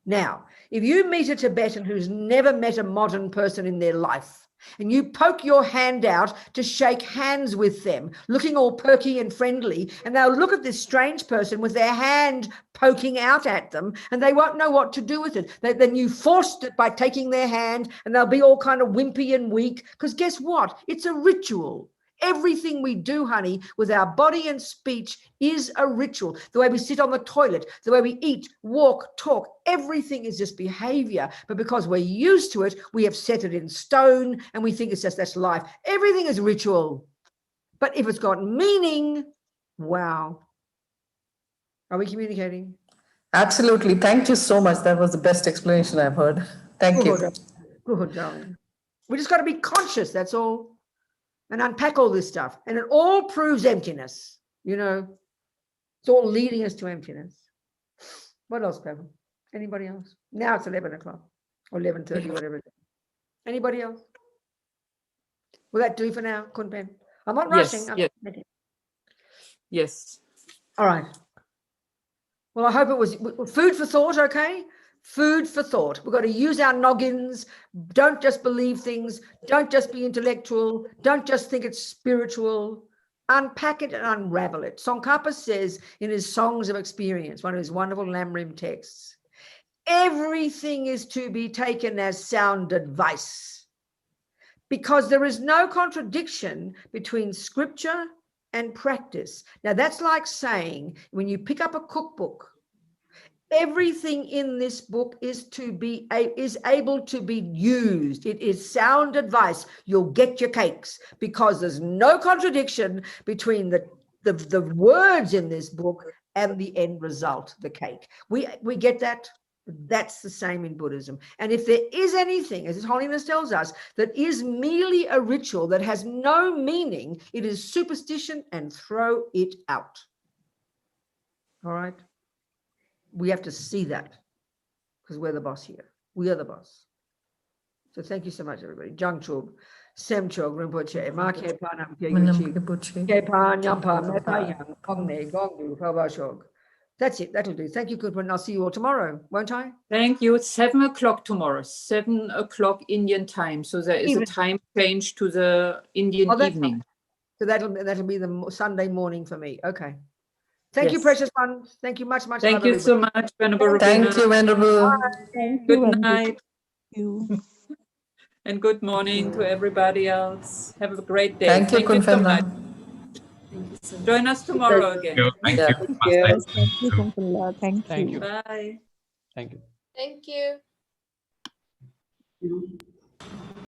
Speaker 2: Now, if you meet a Tibetan who's never met a modern person in their life, and you poke your hand out to shake hands with them, looking all perky and friendly, and they'll look at this strange person with their hand poking out at them, and they won't know what to do with it. Then you forced it by taking their hand, and they'll be all kind of wimpy and weak, because guess what? It's a ritual. Everything we do, honey, with our body and speech is a ritual. The way we sit on the toilet, the way we eat, walk, talk, everything is just behavior. But because we're used to it, we have set it in stone and we think it's just that's life. Everything is ritual. But if it's got meaning, wow. Are we communicating?
Speaker 3: Absolutely. Thank you so much. That was the best explanation I've heard. Thank you.
Speaker 2: Good, darling. We just got to be conscious, that's all. And unpack all this stuff. And it all proves emptiness, It's all leading us to emptiness. What else, Pam? Anybody else? Now it's 11 o'clock or 11:30, whatever it is. Anybody else? Will that do for now, Kunpen? I'm not rushing.
Speaker 1: Yes.
Speaker 2: All right. Well, I hope it was food for thought, okay? Food for thought. We've got to use our noggins. Don't just believe things. Don't just be intellectual. Don't just think it's spiritual. Unpack it and unravel it. Tsongkhapa says in his Songs of Experience, one of his wonderful Lamrim texts, everything is to be taken as sound advice, because there is no contradiction between scripture and practice. Now, that's like saying when you pick up a cookbook, everything in this book is able to be used. It is sound advice. You'll get your cakes, because there's no contradiction between the words in this book and the end result, the cake. We get that. That's the same in Buddhism. And if there is anything, as His Holiness tells us, that is merely a ritual that has no meaning, it is superstition, and throw it out. All right? We have to see that, because we're the boss here. We are the boss. So thank you so much, everybody. Jangchub, Semchog, Rinpoche, Ma Kepanam Keguchi, Kepan, Yampa, Metayang, Gongne, Gongdu, Pabashog. That's it. That'll do. Thank you, Courtin. I'll see you all tomorrow, won't I?
Speaker 1: Thank you. It's 7 o'clock tomorrow, 7 o'clock Indian time. So there is a time change to the Indian evening.
Speaker 2: So that'll be the Sunday morning for me. Okay. Thank you,
Speaker 1: Yes.
Speaker 2: precious ones. Thank you much.
Speaker 1: Thank you so much, Venerable Robina.
Speaker 3: Thank you, Venerable.
Speaker 1: Good night. And good morning to everybody else. Have a great day.
Speaker 3: Thank you,
Speaker 1: so
Speaker 3: Kunfenla.
Speaker 1: much. Join us tomorrow again.
Speaker 6: Thank you.
Speaker 9: Thank you, Kunfenla. Thank you.
Speaker 1: Bye.
Speaker 6: Thank you.
Speaker 8: Thank you.